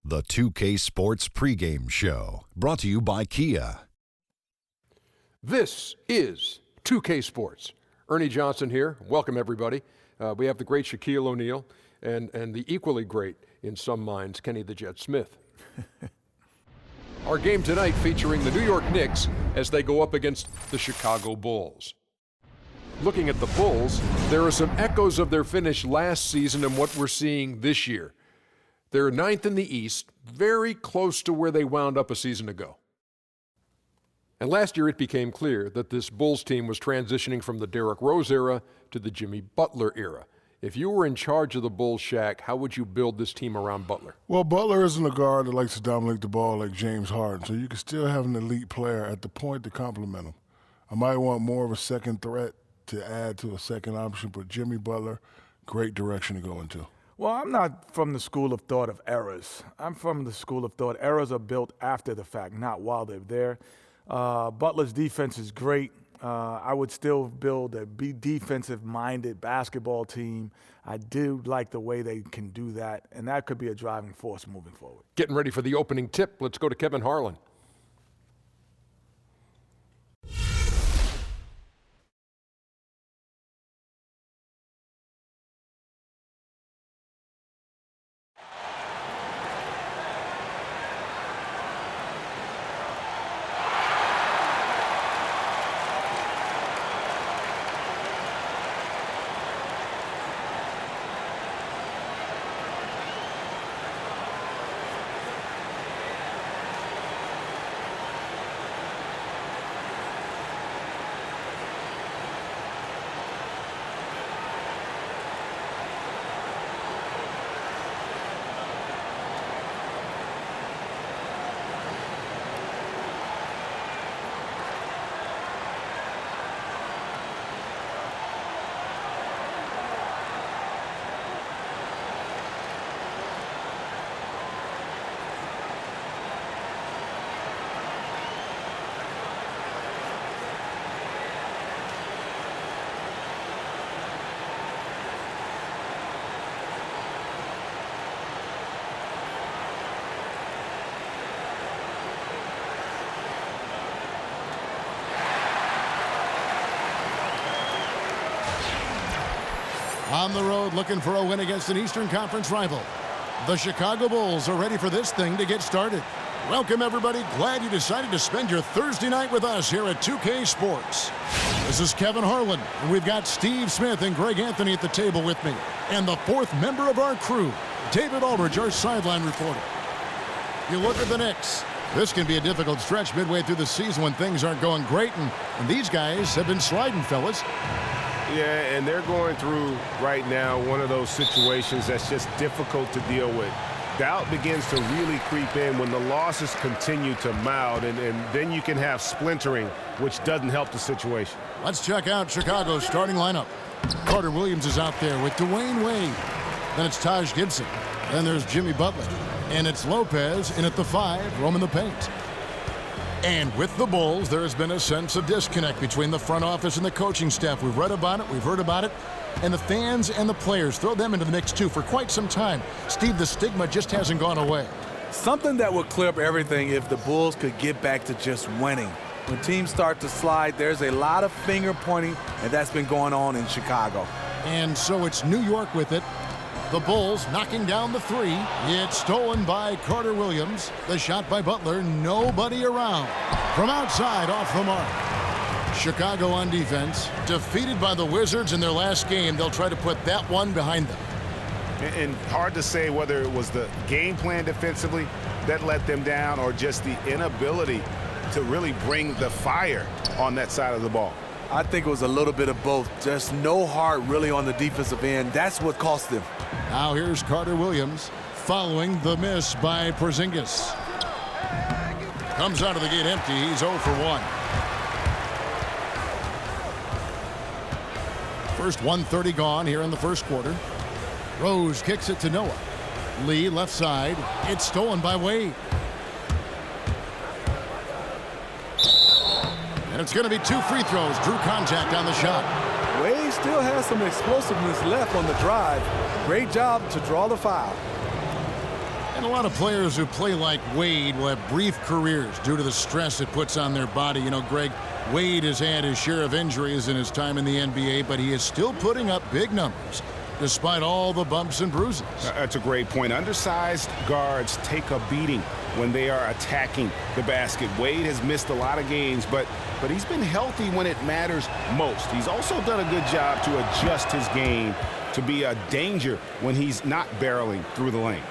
The 2K Sports pregame show, brought to you by Kia. This is 2K Sports. Ernie Johnson here. Welcome, everybody. We have the great Shaquille O'Neal and the equally great, in some minds, Kenny the Jet Smith. Our game tonight featuring the New York Knicks as they go up against the Chicago Bulls. Looking at the Bulls, there are some echoes of their finish last season and what we're seeing this year. They're ninth in the East, very close to where they wound up a season ago. And last year it became clear that this Bulls team was transitioning from the Derrick Rose era to the Jimmy Butler era. If you were in charge of the Bulls, Shaq, how would you build this team around Butler? Well, Butler isn't a guard that likes to dominate the ball like James Harden, so you can still have an elite player at the point to complement him. I might want more of a second threat to add to a second option, but Jimmy Butler, great direction to go into. Well, I'm not from the school of thought of errors. I'm from the school of thought errors are built after the fact, not while they're there. Butler's defense is great. I would still build a defensive-minded basketball team. I do like the way they can do that, and that could be a driving force moving forward. Getting ready for the opening tip. Let's go to Kevin Harlan. On the road looking for a win against an Eastern Conference rival. The Chicago Bulls are ready for this thing to get started. Welcome, everybody. Glad you decided to spend your Thursday night with us here at 2K Sports. This is Kevin Harlan, and we've got Steve Smith and Greg Anthony at the table with me. And the fourth member of our crew, David Aldridge, our sideline reporter. You look at the Knicks. This can be a difficult stretch midway through the season when things aren't going great, and these guys have been sliding, fellas. Yeah, and they're going through right now one of those situations that's just difficult to deal with. Doubt begins to really creep in when the losses continue to mount, and then you can have splintering, which doesn't help the situation. Let's check out Chicago's starting lineup. Carter Williams is out there with Dwayne Wade. Then it's Taj Gibson. Then there's Jimmy Butler. And it's Lopez in at the 5, roaming the paint. And with the Bulls, there has been a sense of disconnect between the front office and the coaching staff. We've read about it, we've heard about it, and the fans and the players, throw them into the mix too for quite some time. Steve, the stigma just hasn't gone away. Something that would clear up everything if the Bulls could get back to just winning. When teams start to slide, there's a lot of finger pointing, and that's been going on in Chicago. And so it's New York with it. The Bulls knocking down the 3. It's stolen by Carter Williams. The shot by Butler, nobody around. From outside, off the mark. Chicago on defense, defeated by the Wizards in their last game. They'll try to put that one behind them. And hard to say whether it was the game plan defensively that let them down or just the inability to really bring the fire on that side of the ball. I think it was a little bit of both. Just no heart really on the defensive end. That's what cost them. Now here's Carter Williams following the miss by Porzingis. Comes out of the gate empty. He's 0 for 1. First 1:30 gone here in the first quarter. Rose kicks it to Noah. Lee left side. It's stolen by Wade. And it's going to be 2 free throws. Drew contact on the shot. Wade still has some explosiveness left on the drive. Great job to draw the foul. And a lot of players who play like Wade will have brief careers due to the stress it puts on their body. You know, Greg, Wade has had his share of injuries in his time in the NBA, but he is still putting up big numbers despite all the bumps and bruises. That's a great point. Undersized guards take a beating when they are attacking the basket. Wade has missed a lot of games, but he's been healthy when it matters most. He's also done a good job to adjust his game to be a danger when he's not barreling through the lane.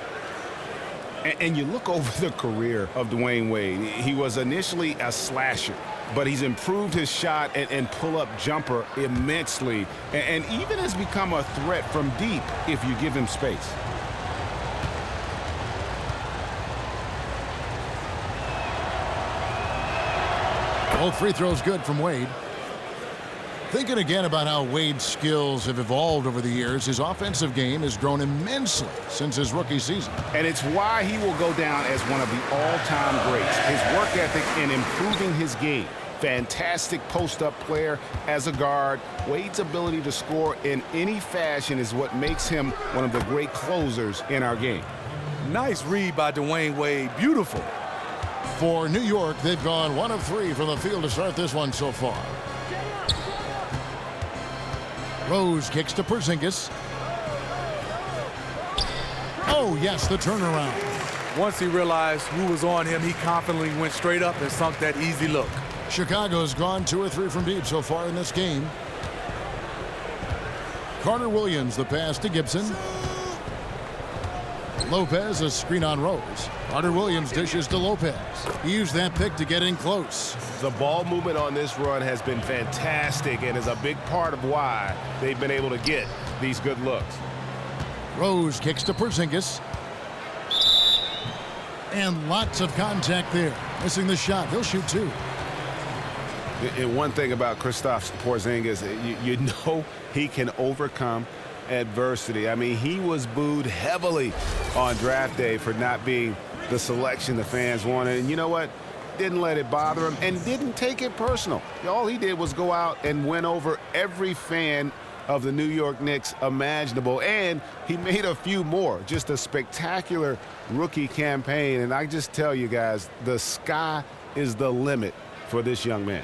And you look over the career of Dwayne Wade. He was initially a slasher, but he's improved his shot and pull-up jumper immensely, and even has become a threat from deep if you give him space. Both free throws good from Wade. Thinking again about how Wade's skills have evolved over the years, his offensive game has grown immensely since his rookie season. And it's why he will go down as one of the all-time greats. His work ethic in improving his game. Fantastic post-up player as a guard. Wade's ability to score in any fashion is what makes him one of the great closers in our game. Nice read by Dwayne Wade. Beautiful. For New York, they've gone 1 of 3 from the field to start this one so far. Rose kicks to Porzingis. Oh, yes, the turnaround. Once he realized who was on him, he confidently went straight up and sunk that easy look. Chicago's gone 2 or 3 from deep so far in this game. Carter Williams, the pass to Gibson. Lopez, a screen on Rose. Carter Williams dishes to Lopez. He used that pick to get in close. The ball movement on this run has been fantastic and is a big part of why they've been able to get these good looks. Rose kicks to Porzingis. And lots of contact there. Missing the shot. He'll shoot 2. And one thing about Kristaps Porzingis, you know he can overcome adversity. I mean, he was booed heavily on draft day for not being the selection the fans wanted. And you know what? Didn't let it bother him and didn't take it personal. All he did was go out and win over every fan of the New York Knicks imaginable, and he made a few more. Just a spectacular rookie campaign, and I just tell you guys, the sky is the limit for this young man.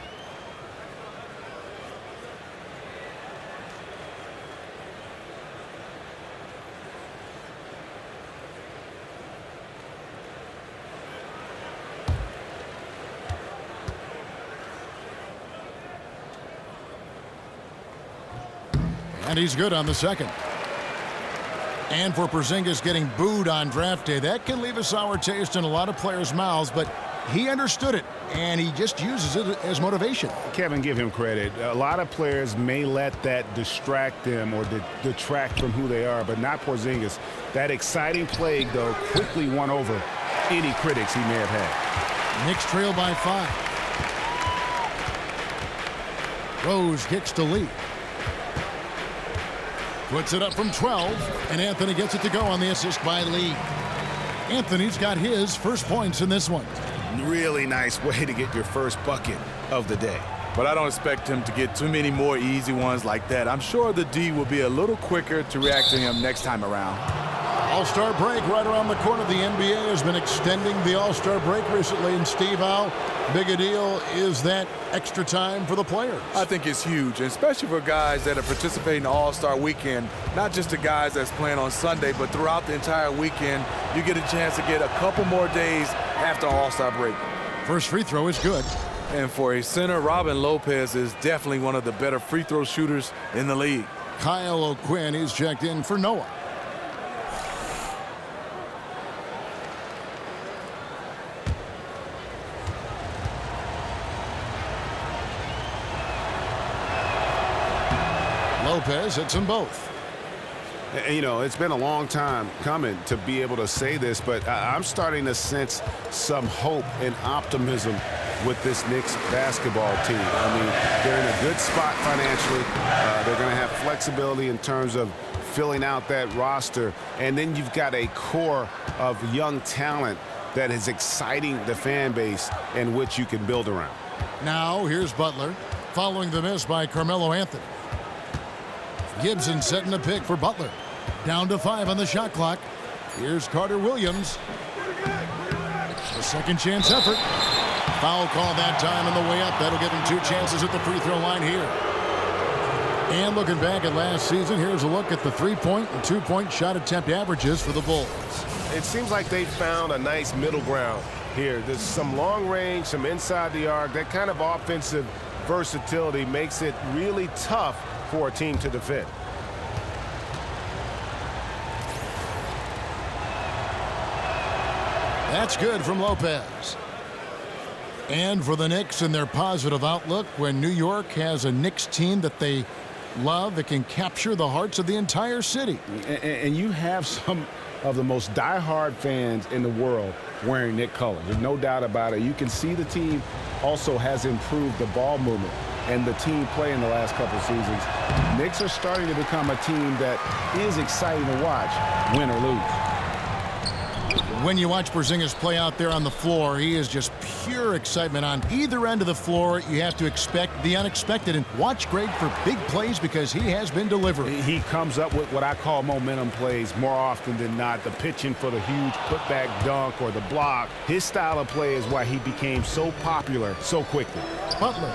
And he's good on the second. And for Porzingis getting booed on draft day, that can leave a sour taste in a lot of players' mouths, but he understood it, and he just uses it as motivation. Kevin, give him credit. A lot of players may let that distract them or detract from who they are, but not Porzingis. That exciting play, though, quickly won over any critics he may have had. Knicks trail by 5. Rose kicks to Lee. Puts it up from 12, and Anthony gets it to go on the assist by Lee. Anthony's got his first points in this one. Really nice way to get your first bucket of the day. But I don't expect him to get too many more easy ones like that. I'm sure the D will be a little quicker to react to him next time around. All-Star break right around the corner. The NBA has been extending the All-Star break recently. And Steve, how big a deal is that extra time for the players? I think it's huge, especially for guys that are participating in the All-Star weekend. Not just the guys that's playing on Sunday, but throughout the entire weekend, you get a chance to get a couple more days after All-Star break. First free throw is good. And for a center, Robin Lopez is definitely one of the better free throw shooters in the league. Kyle O'Quinn is checked in for Noah. Lopez hits them both. You know, it's been a long time coming to be able to say this, but I'm starting to sense some hope and optimism with this Knicks basketball team. I mean, they're in a good spot financially. They're going to have flexibility in terms of filling out that roster. And then you've got a core of young talent that is exciting the fan base and which you can build around. Now here's Butler following the miss by Carmelo Anthony. Gibson setting the pick for Butler. Down to 5 on the shot clock. Here's Carter Williams. A second chance effort. Foul call that time on the way up. That'll give him 2 chances at the free throw line here. And looking back at last season, here's a look at the 3-point and 2-point shot attempt averages for the Bulls. It seems like they found a nice middle ground here. There's some long range, some inside the arc. That kind of offensive versatility makes it really tough for a team to defend. That's good from Lopez. And for the Knicks and their positive outlook, when New York has a Knicks team that they love, that can capture the hearts of the entire city. And you have some of the most diehard fans in the world wearing Knicks colors. There's no doubt about it. You can see the team also has improved the ball movement and the team play in the last couple of seasons. Knicks are starting to become a team that is exciting to watch, win or lose. When you watch Porzingis play out there on the floor, he is just pure excitement. On either end of the floor, you have to expect the unexpected. And watch Greg for big plays because he has been delivering. He comes up with what I call momentum plays more often than not. The pitching for the huge putback dunk or the block. His style of play is why he became so popular so quickly. Butler.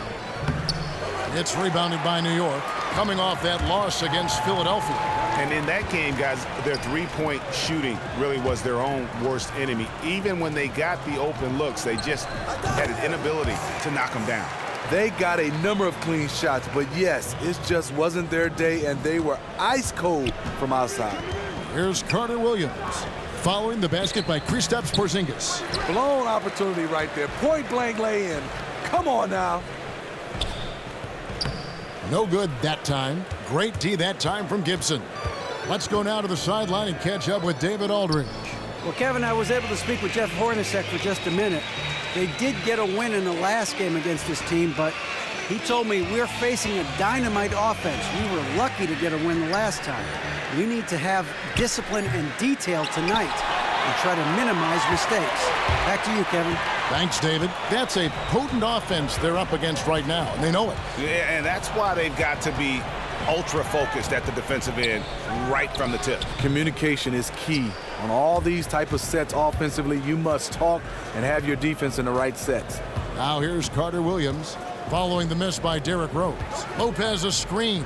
It's rebounded by New York, coming off that loss against Philadelphia. And in that game, guys, their three-point shooting really was their own worst enemy. Even when they got the open looks, they just had an inability to knock them down. They got a number of clean shots, but yes, it just wasn't their day, and they were ice cold from outside. Here's Carter Williams, following the basket by Kristaps Porzingis. Blown opportunity right there. Point-blank lay-in. Come on now. No good that time. Great D that time from Gibson. Let's go now to the sideline and catch up with David Aldridge. Well, Kevin, I was able to speak with Jeff Hornacek for just a minute. They did get a win in the last game against this team, but he told me we're facing a dynamite offense. We were lucky to get a win the last time. We need to have discipline and detail tonight and try to minimize mistakes. Back to you, Kevin. Thanks, David. That's a potent offense they're up against right now, and they know it. Yeah, and that's why they've got to be ultra-focused at the defensive end right from the tip. Communication is key. On all these type of sets offensively, you must talk and have your defense in the right sets. Now here's Carter Williams, following the miss by Derrick Rose. Lopez a screen.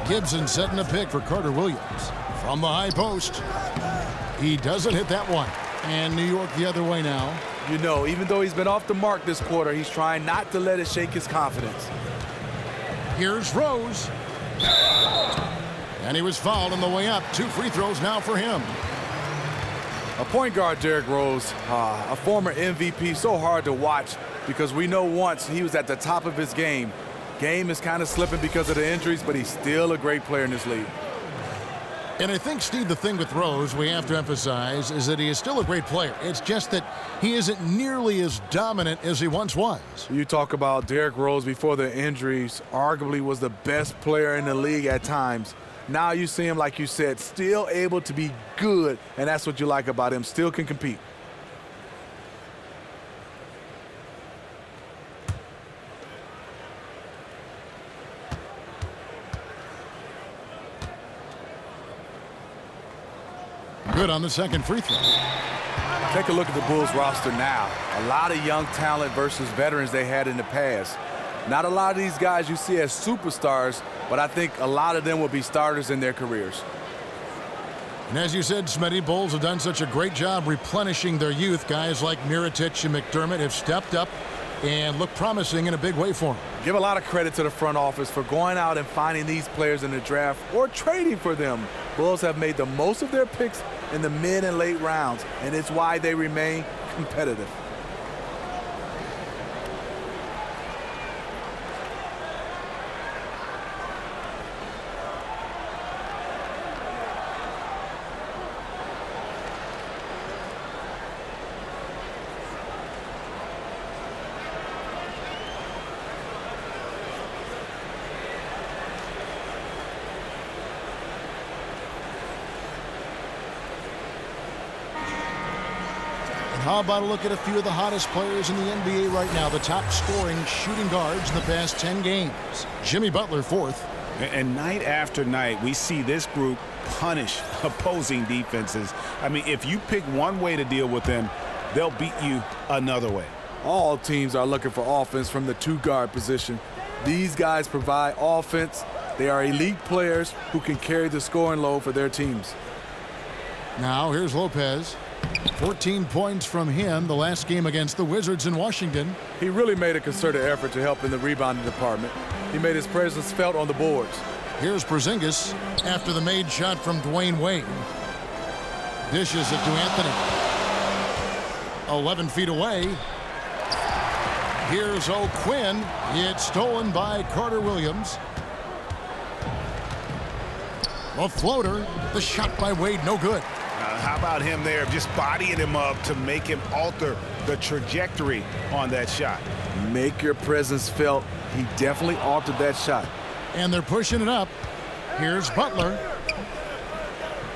Gibson setting a pick for Carter Williams. From the high post. He doesn't hit that one. And New York the other way now. You know, even though he's been off the mark this quarter, he's trying not to let it shake his confidence. Here's Rose. And he was fouled on the way up. 2 free throws now for him. A point guard, Derrick Rose, a former MVP, so hard to watch because we know once he was at the top of his game. Game is kind of slipping because of the injuries, but he's still a great player in this league. And I think, Steve, the thing with Rose we have to emphasize is that he is still a great player. It's just that he isn't nearly as dominant as he once was. You talk about Derrick Rose before the injuries, arguably was the best player in the league at times. Now you see him, like you said, still able to be good, and that's what you like about him, still can compete. Good on the second free throw. Take a look at the Bulls roster now. A lot of young talent versus veterans they had in the past. Not a lot of these guys you see as superstars, but I think a lot of them will be starters in their careers. And as you said, Smitty, Bulls have done such a great job replenishing their youth. Guys like Mirotic and McDermott have stepped up and look promising in a big way for them. Give a lot of credit to the front office for going out and finding these players in the draft or trading for them. Bulls have made the most of their picks in the mid and late rounds, and it's why they remain competitive. How about a look at a few of the hottest players in the NBA right now, the top scoring shooting guards in the past 10 games. Jimmy Butler, 4th. And night after night, we see this group punish opposing defenses. I mean, if you pick one way to deal with them, they'll beat you another way. All teams are looking for offense from the two-guard position. These guys provide offense. They are elite players who can carry the scoring load for their teams. Now here's Lopez. 14 points from him the last game against the Wizards in Washington. He really made a concerted effort to help in the rebounding department. He made his presence felt on the boards. Here's Porzingis after the made shot from Dwayne Wade. Dishes it to Anthony. 11 feet away. Here's O'Quinn. It's stolen by Carter Williams. A floater. The shot by Wade, no good. How about him there, just bodying him up to make him alter the trajectory on that shot? Make your presence felt. He definitely altered that shot. And they're pushing it up. Here's Butler.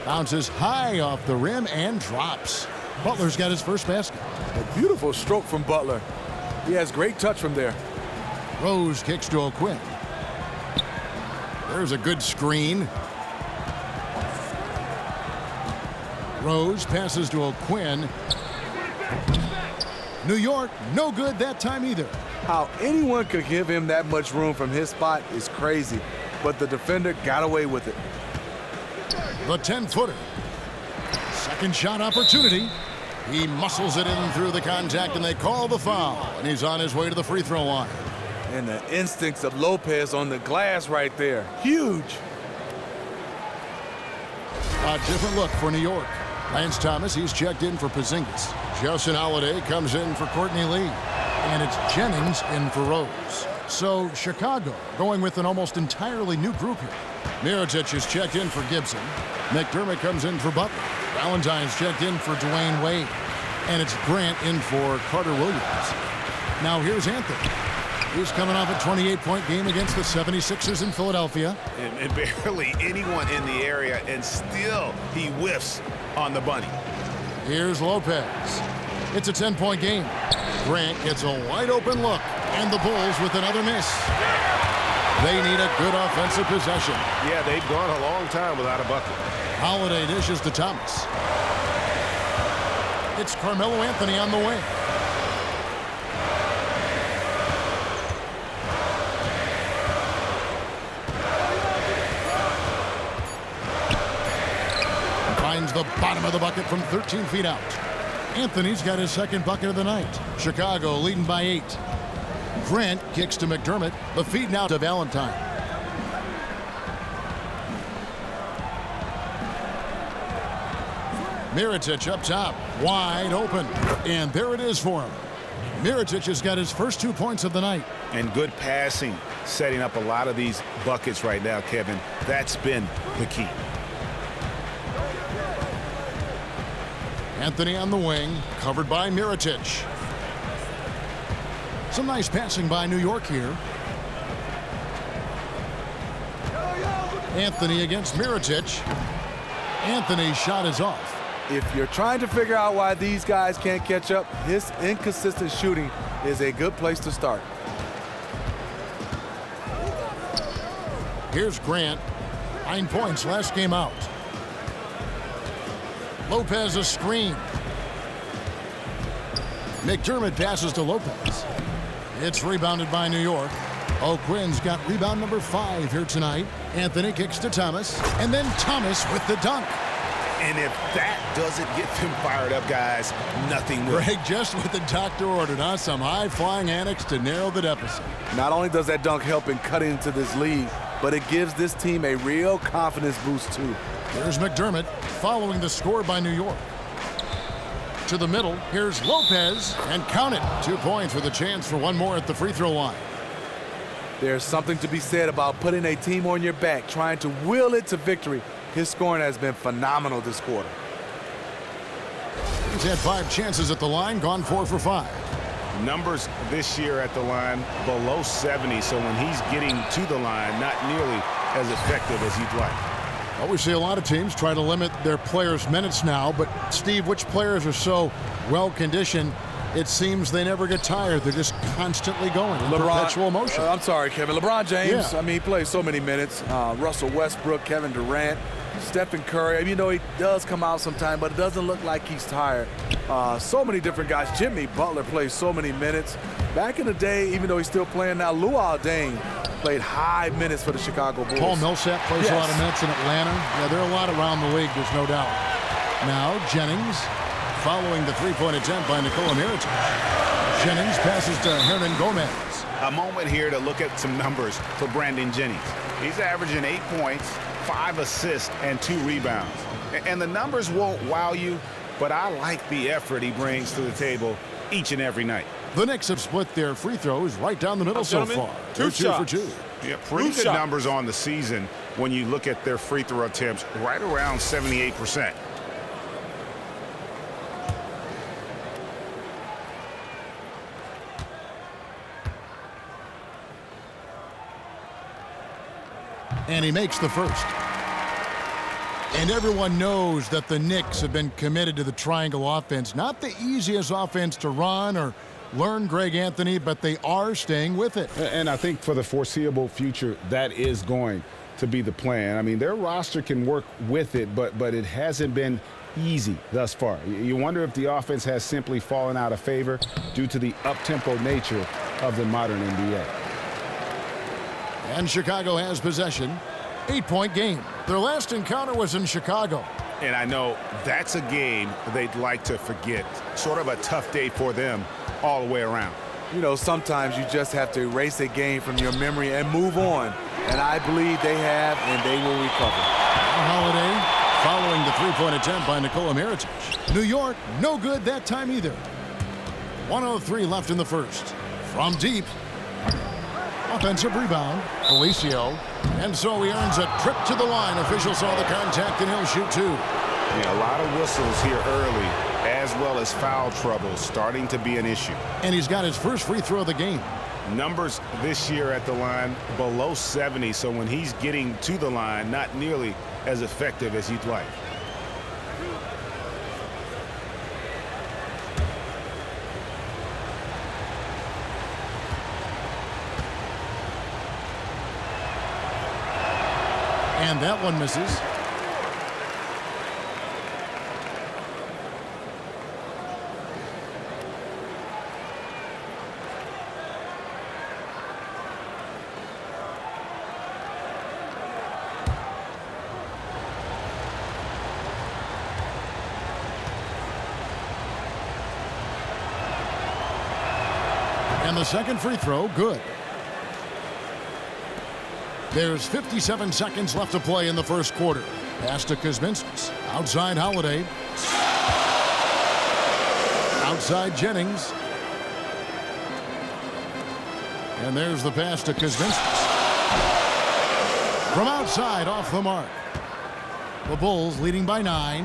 Bounces high off the rim and drops. Butler's got his first basket. A beautiful stroke from Butler. He has great touch from there. Rose kicks to O'Quinn. There's a good screen. Rose passes to O'Quinn. New York, no good that time either. How anyone could give him that much room from his spot is crazy, but the defender got away with it. The 10-footer. Second shot opportunity. He muscles it in through the contact, and they call the foul. And he's on his way to the free throw line. And the instincts of Lopez on the glass right there. Huge. A different look for New York. Lance Thomas, he's checked in for Porzingis. Justin Holiday comes in for Courtney Lee. And it's Jennings in for Rose. So Chicago going with an almost entirely new group here. Mirotic is checked in for Gibson. McDermott comes in for Butler. Valentine's checked in for Dwayne Wade. And it's Grant in for Carter Williams. Now here's Anthony. He's coming off a 28-point game against the 76ers in Philadelphia. And barely anyone in the area, and still he whiffs on the bunny. Here's Lopez. It's a 10-point game. Grant gets a wide-open look, and the Bulls with another miss. They need a good offensive possession. Yeah, they've gone a long time without a bucket. Holiday dishes to Thomas. It's Carmelo Anthony on the wing. Finds the bottom of the bucket from 13 feet out. Anthony's got his second bucket of the night. Chicago leading by 8. Grant kicks to McDermott. The feed now to Valentine. Mirotic up top, wide open. And there it is for him. Mirotic has got his first 2 points of the night. And good passing, setting up a lot of these buckets right now, Kevin. That's been the key. Anthony on the wing, covered by Mirotic. Some nice passing by New York here. Anthony against Mirotic. Anthony's shot is off. If you're trying to figure out why these guys can't catch up, his inconsistent shooting is a good place to start. Here's Grant. 9 points last game out. Lopez a screen. McDermott passes to Lopez. It's rebounded by New York. O'Quinn's got rebound number 5 here tonight. Anthony kicks to Thomas. And then Thomas with the dunk. And if that doesn't get them fired up, guys, nothing will. Greg, just what the doctor ordered, huh? Some high-flying antics to narrow the deficit. Not only does that dunk help in cutting into this lead, but it gives this team a real confidence boost, too. Here's McDermott following the score by New York. To the middle, here's Lopez, and count it. 2 points with a chance for one more at the free throw line. There's something to be said about putting a team on your back, trying to will it to victory. His scoring has been phenomenal this quarter. He's had 5 chances at the line, gone 4 for 5. Numbers this year at the line below 70, so when he's getting to the line, not nearly as effective as you'd like. Well, we see a lot of teams try to limit their players' minutes now, but Steve, which players are so well-conditioned It seems they never get tired. They're just constantly going in perpetual motion. I'm sorry, Kevin. LeBron James, Yeah. I mean, he plays so many minutes. Russell Westbrook, Kevin Durant, Stephen Curry. I mean, you know, he does come out sometime, but it doesn't look like he's tired. So many different guys. Jimmy Butler plays so many minutes. Back in the day, even though he's still playing now, Luol Deng played high minutes for the Chicago Bulls. Paul Millsap plays a lot of minutes in Atlanta. Yeah, there are a lot around the league, there's no doubt. Now, Jennings, following the three-point attempt by Nikola Mirotic. Jennings passes to Hernan Gomez. A moment here to look at some numbers for Brandon Jennings. He's averaging 8 points, 5 assists, and 2 rebounds. And the numbers won't wow you, but I like the effort he brings to the table each and every night. The Knicks have split their free throws right down the middle so far. They're 2 for 2. Yeah, pretty good numbers on the season when you look at their free throw attempts, right around 78%. And he makes the first. And everyone knows that the Knicks have been committed to the triangle offense. Not the easiest offense to run or learn, Greg Anthony, but they are staying with it. And I think for the foreseeable future, that is going to be the plan. I mean, their roster can work with it, but it hasn't been easy thus far. You wonder if the offense has simply fallen out of favor due to the up-tempo nature of the modern NBA. And Chicago has possession. 8-point game. Their last encounter was in Chicago. And I know that's a game they'd like to forget. Sort of a tough day for them all the way around. You know, sometimes you just have to erase a game from your memory and move on. And I believe they have, and they will recover. Holiday following the three-point attempt by Nikola Mirotic. New York, no good that time either. 1:03 left in the first. From deep. Offensive rebound. Felicio. And so he earns a trip to the line. Officials saw the contact, and he'll shoot 2. Yeah, a lot of whistles here early, as well as foul trouble starting to be an issue. And he's got his first free throw of the game. Numbers this year at the line below 70, so when he's getting to the line, not nearly as effective as you'd like. And that one misses. And the second free throw, good. There's 57 seconds left to play in the first quarter. Pass to Kuzminskis. Outside Holiday. Outside Jennings. And there's the pass to Kuzminskis. From outside, off the mark. The Bulls leading by 9.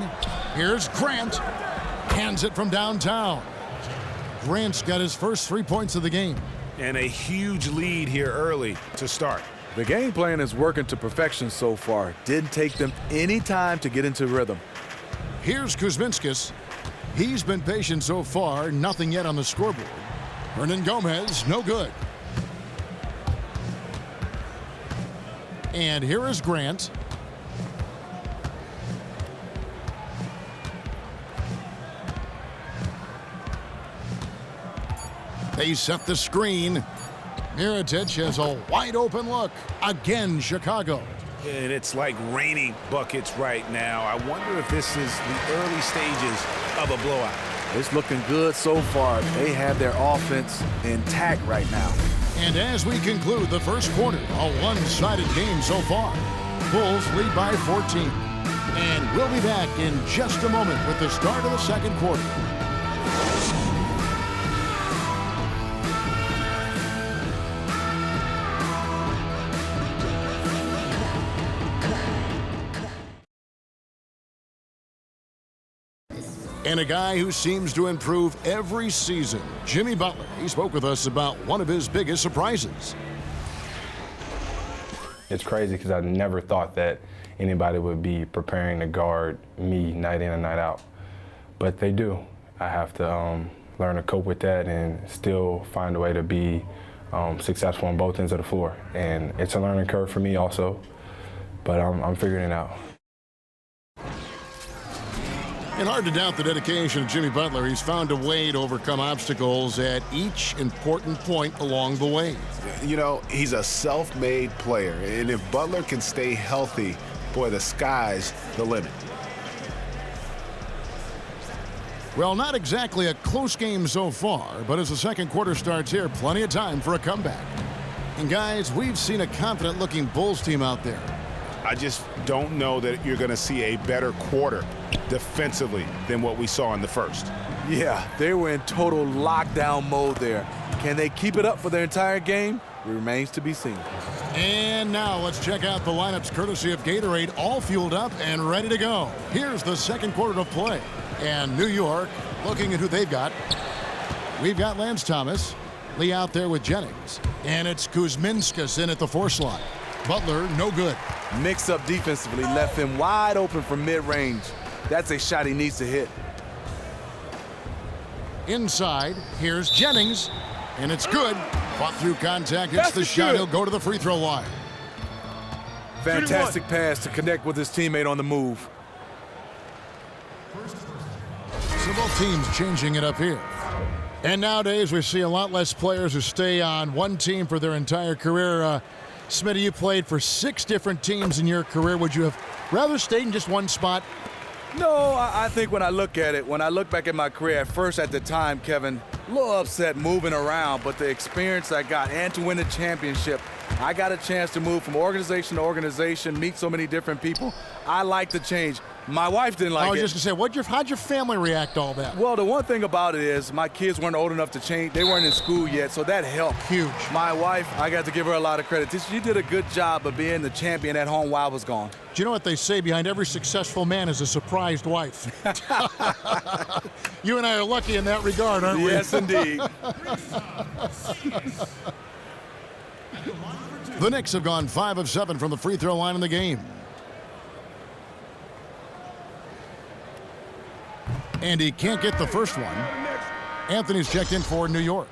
Here's Grant. Hands it from downtown. Grant's got his first 3 points of the game. And a huge lead here early to start. The game plan is working to perfection so far. Didn't take them any time to get into rhythm. Here's Kuzminskis. He's been patient so far. Nothing yet on the scoreboard. Hernan Gomez, no good. And here is Grant. They set the screen. Mirotic has a wide open look. Again, Chicago. And it's like raining buckets right now. I wonder if this is the early stages of a blowout. It's looking good so far. They have their offense intact right now. And as we conclude the first quarter, a one-sided game so far. Bulls lead by 14. And we'll be back in just a moment with the start of the second quarter. And a guy who seems to improve every season, Jimmy Butler. He spoke with us about one of his biggest surprises. It's crazy because I never thought that anybody would be preparing to guard me night in and night out. But they do. I have to learn to cope with that and still find a way to be successful on both ends of the floor. And it's a learning curve for me also, but I'm figuring it out. And hard to doubt the dedication of Jimmy Butler. He's found a way to overcome obstacles at each important point along the way. You know, he's a self-made player, and if Butler can stay healthy, boy, the sky's the limit. Well, not exactly a close game so far, but as the second quarter starts here, plenty of time for a comeback. And guys, we've seen a confident-looking Bulls team out there. I just don't know that you're going to see a better quarter defensively than what we saw in the first. Yeah, they were in total lockdown mode there. Can they keep it up for their entire game? It remains to be seen. And now let's check out the lineups courtesy of Gatorade, all fueled up and ready to go. Here's the second quarter of play. And New York, looking at who they've got. We've got Lance Thomas, Lee out there with Jennings. And it's Kuzminskas in at the 4 slot. Butler, no good. Mix up defensively, left him wide open from mid-range. That's a shot he needs to hit. Inside, here's Jennings, and it's good. Fought through contact, hits the shot, he'll go to the free throw line. Fantastic pass to connect with his teammate on the move. So both teams changing it up here. And nowadays we see a lot less players who stay on one team for their entire career. Smitty, you played for 6 different teams in your career. Would you have rather stayed in just one spot? No, I think when I look at it, when I look back at my career, at first at the time, Kevin, a little upset moving around, but the experience I got and to win the championship, I got a chance to move from organization to organization, meet so many different people. I like the change. My wife didn't like it. I was just going to say, how'd your family react to all that? Well, the one thing about it is my kids weren't old enough to change. They weren't in school yet, so that helped. Huge. My wife, I got to give her a lot of credit. She did a good job of being the champion at home while I was gone. Do you know what they say? Behind every successful man is a surprised wife. You and I are lucky in that regard, aren't we? Yes, indeed. The Knicks have gone 5 of 7 from the free throw line in the game. And he can't get the first one. Anthony's checked in for New York.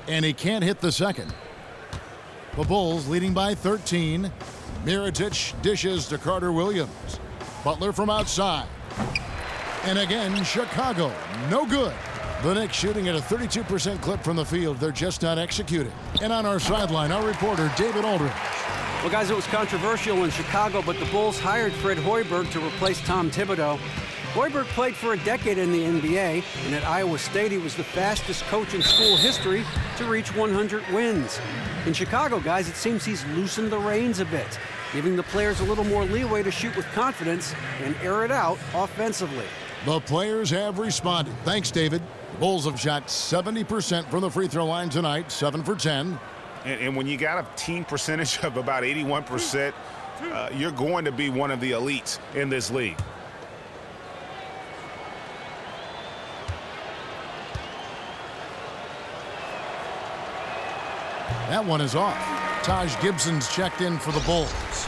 And he can't hit the second. The Bulls leading by 13. Mirotic dishes to Carter Williams. Butler from outside. And again, Chicago, no good. The Knicks shooting at a 32% clip from the field. They're just not executing. And on our sideline, our reporter, David Aldridge. Well, guys, it was controversial in Chicago, but the Bulls hired Fred Hoiberg to replace Tom Thibodeau. Hoiberg played for a decade in the NBA, and at Iowa State, he was the fastest coach in school history to reach 100 wins. In Chicago, guys, it seems he's loosened the reins a bit, giving the players a little more leeway to shoot with confidence and air it out offensively. The players have responded. Thanks, David. The Bulls have shot 70% from the free throw line tonight, 7 for 10. And when you got a team percentage of about 81%, you're going to be one of the elites in this league. That one is off. Taj Gibson's checked in for the Bulls.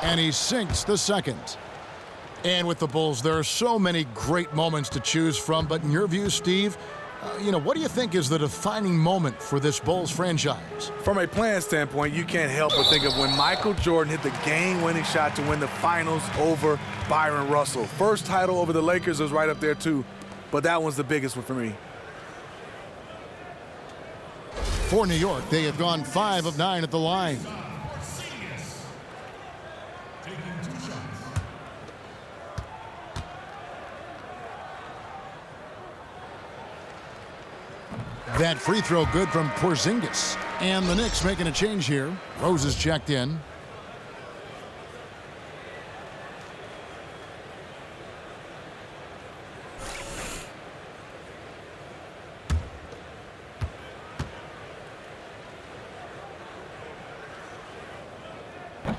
And he sinks the second. And with the Bulls, there are so many great moments to choose from. But in your view, Steve, what do you think is the defining moment for this Bulls franchise? From a playing standpoint, you can't help but think of when Michael Jordan hit the game-winning shot to win the finals over Byron Russell. First title over the Lakers was right up there, too. But that one's the biggest one for me. For New York, they have gone 5 of 9 at the line. That free throw good from Porzingis. And the Knicks making a change here. Rose is checked in.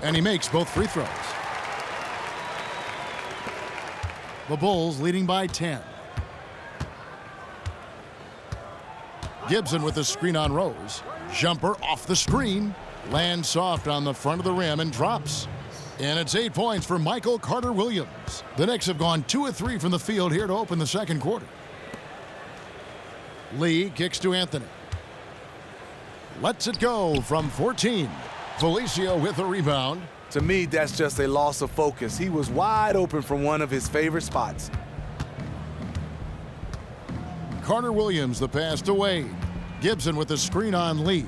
And he makes both free throws. The Bulls leading by 10. Gibson with the screen on Rose. Jumper off the screen. Lands soft on the front of the rim and drops. And it's 8 points for Michael Carter-Williams. The Knicks have gone 2 of 3 from the field here to open the second quarter. Lee kicks to Anthony. Lets it go from 14. Felicio with the rebound. To me, that's just a loss of focus. He was wide open from one of his favorite spots. Carter-Williams the pass to Wade. Gibson with the screen on Lee.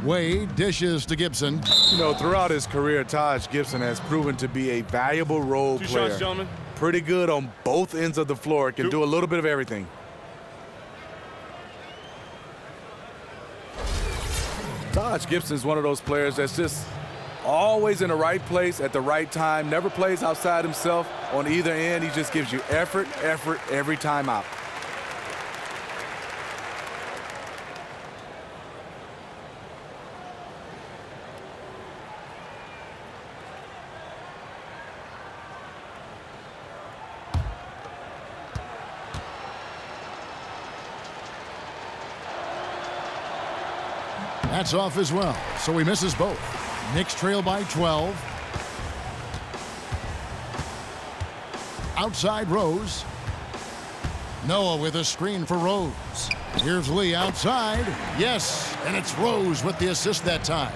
Wade dishes to Gibson. You know, throughout his career, Taj Gibson has proven to be a valuable role player. 2 shots, gentlemen. Pretty good on both ends of the floor. Can do a little bit of everything. Taj Gibson is one of those players that's just always in the right place at the right time, never plays outside himself on either end. He just gives you effort every time out. That's off as well, so he misses both. Knicks trail by 12. Outside Rose. Noah with a screen for Rose. Here's Lee outside. Yes, and it's Rose with the assist that time.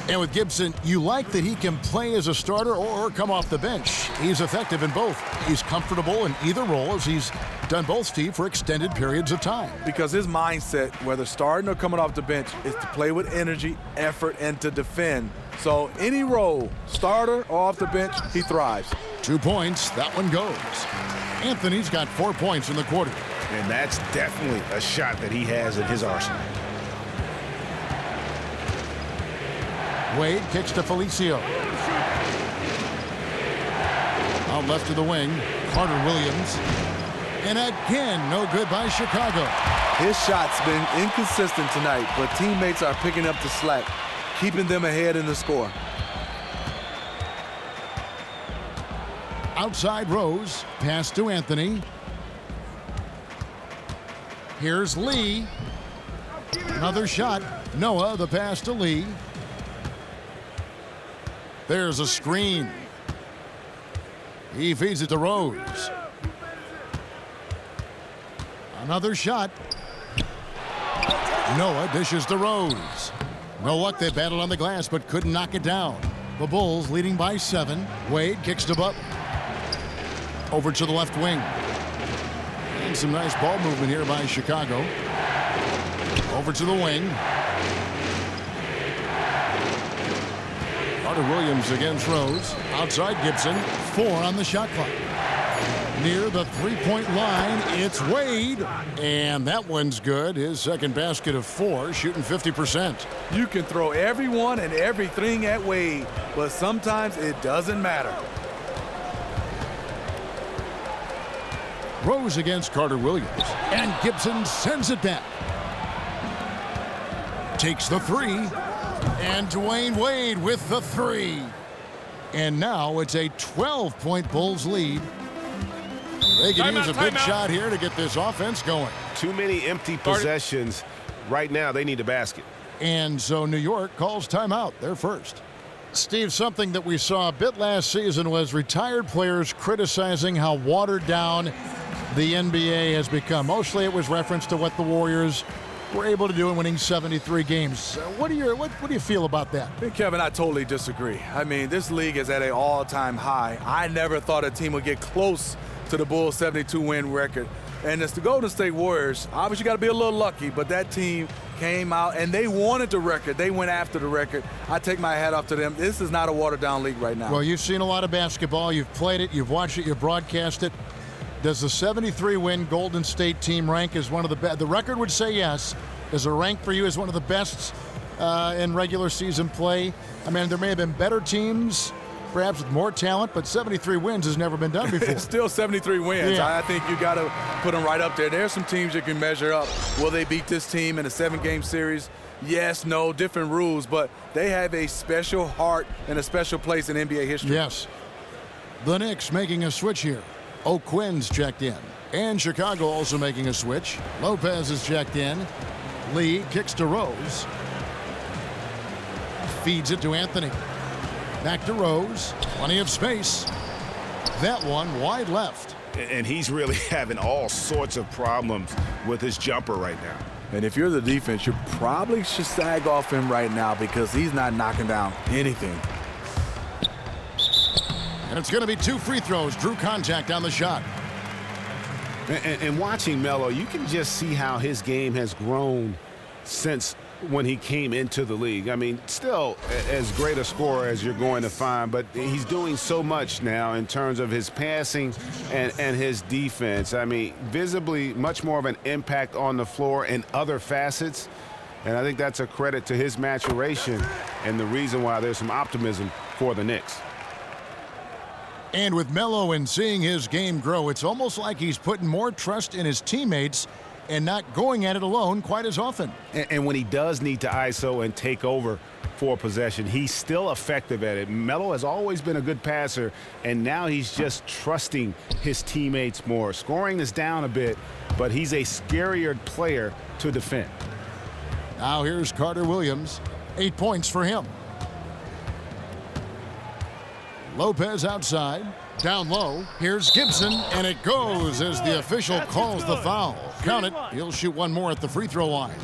And with Gibson, you like that he can play as a starter or come off the bench. He's effective in both. He's comfortable in either role, as he's done both, Steve, for extended periods of time. Because his mindset, whether starting or coming off the bench, is to play with energy, effort, and to defend. So any role, starter or off the bench, he thrives. 2 points, that one goes. Anthony's got 4 points in the quarter. And that's definitely a shot that he has in his arsenal. Wade kicks to Felicio. Out left to the wing, Carter-Williams. And again, no good by Chicago. His shot's been inconsistent tonight, but teammates are picking up the slack, keeping them ahead in the score. Outside Rose, pass to Anthony. Here's Lee. Another shot. Noah, the pass to Lee. There's a screen. He feeds it to Rose. Another shot. Noah dishes to Rose. No luck, they battled on the glass but couldn't knock it down. The Bulls leading by 7. Wade kicks to Butler. Over to the left wing. And some nice ball movement here by Chicago. Over to the wing. Carter-Williams against Rose. Outside Gibson. 4 on the shot clock. Near the three-point line, it's Wade. And that one's good. His second basket of 4, shooting 50%. You can throw everyone and everything at Wade, but sometimes it doesn't matter. Rose against Carter-Williams. And Gibson sends it back. Takes the 3. And Dwayne Wade with the 3. And now it's a 12-point Bulls lead. They can use a big shot here to get this offense going. Too many empty possessions. Right now, they need a basket. And so New York calls timeout. They're first. Steve, something that we saw a bit last season was retired players criticizing how watered down the NBA has become. Mostly it was reference to what the Warriors were able to do in winning 73 games. What do you feel about that? Hey, Kevin, I totally disagree. I mean, this league is at an all-time high. I never thought a team would get close to the Bulls' 72-win record. And it's the Golden State Warriors. Obviously, you got to be a little lucky, but that team came out and they wanted the record. They went after the record. I take my hat off to them. This is not a watered-down league right now. Well, you've seen a lot of basketball. You've played it. You've watched it. You've broadcast it. Does the 73-win Golden State team rank as one of the best? The record would say yes. Does it rank for you as one of the best in regular season play? I mean, there may have been better teams, perhaps with more talent, but 73 wins has never been done before. It's still 73 wins. Yeah. I think you got to put them right up there. There's some teams you can measure up. Will they beat this team in a 7-game series? Yes, no, different rules, but they have a special heart and a special place in NBA history. Yes. The Knicks making a switch here. O'Quinn's checked in. And Chicago also making a switch. Lopez is checked in. Lee kicks to Rose. Feeds it to Anthony. Back to Rose. Plenty of space. That one wide left. And he's really having all sorts of problems with his jumper right now. And if you're the defense, you probably should sag off him right now because he's not knocking down anything. And it's going to be 2 free throws. Drew contact on the shot. And watching Melo, you can just see how his game has grown since when he came into the league. I mean, still as great a scorer as you're going to find, but he's doing so much now in terms of his passing and his defense. I mean, visibly much more of an impact on the floor in other facets. And I think that's a credit to his maturation and the reason why there's some optimism for the Knicks. And with Melo and seeing his game grow, it's almost like he's putting more trust in his teammates and not going at it alone quite as often. And when he does need to ISO and take over for possession, he's still effective at it. Melo has always been a good passer, and now he's just trusting his teammates more. Scoring is down a bit, but he's a scarier player to defend. Now here's Carter Williams. 8 points for him. Lopez outside. Down low. Here's Gibson, and it goes as the official calls the foul. Count it. He'll shoot one more at the free throw line.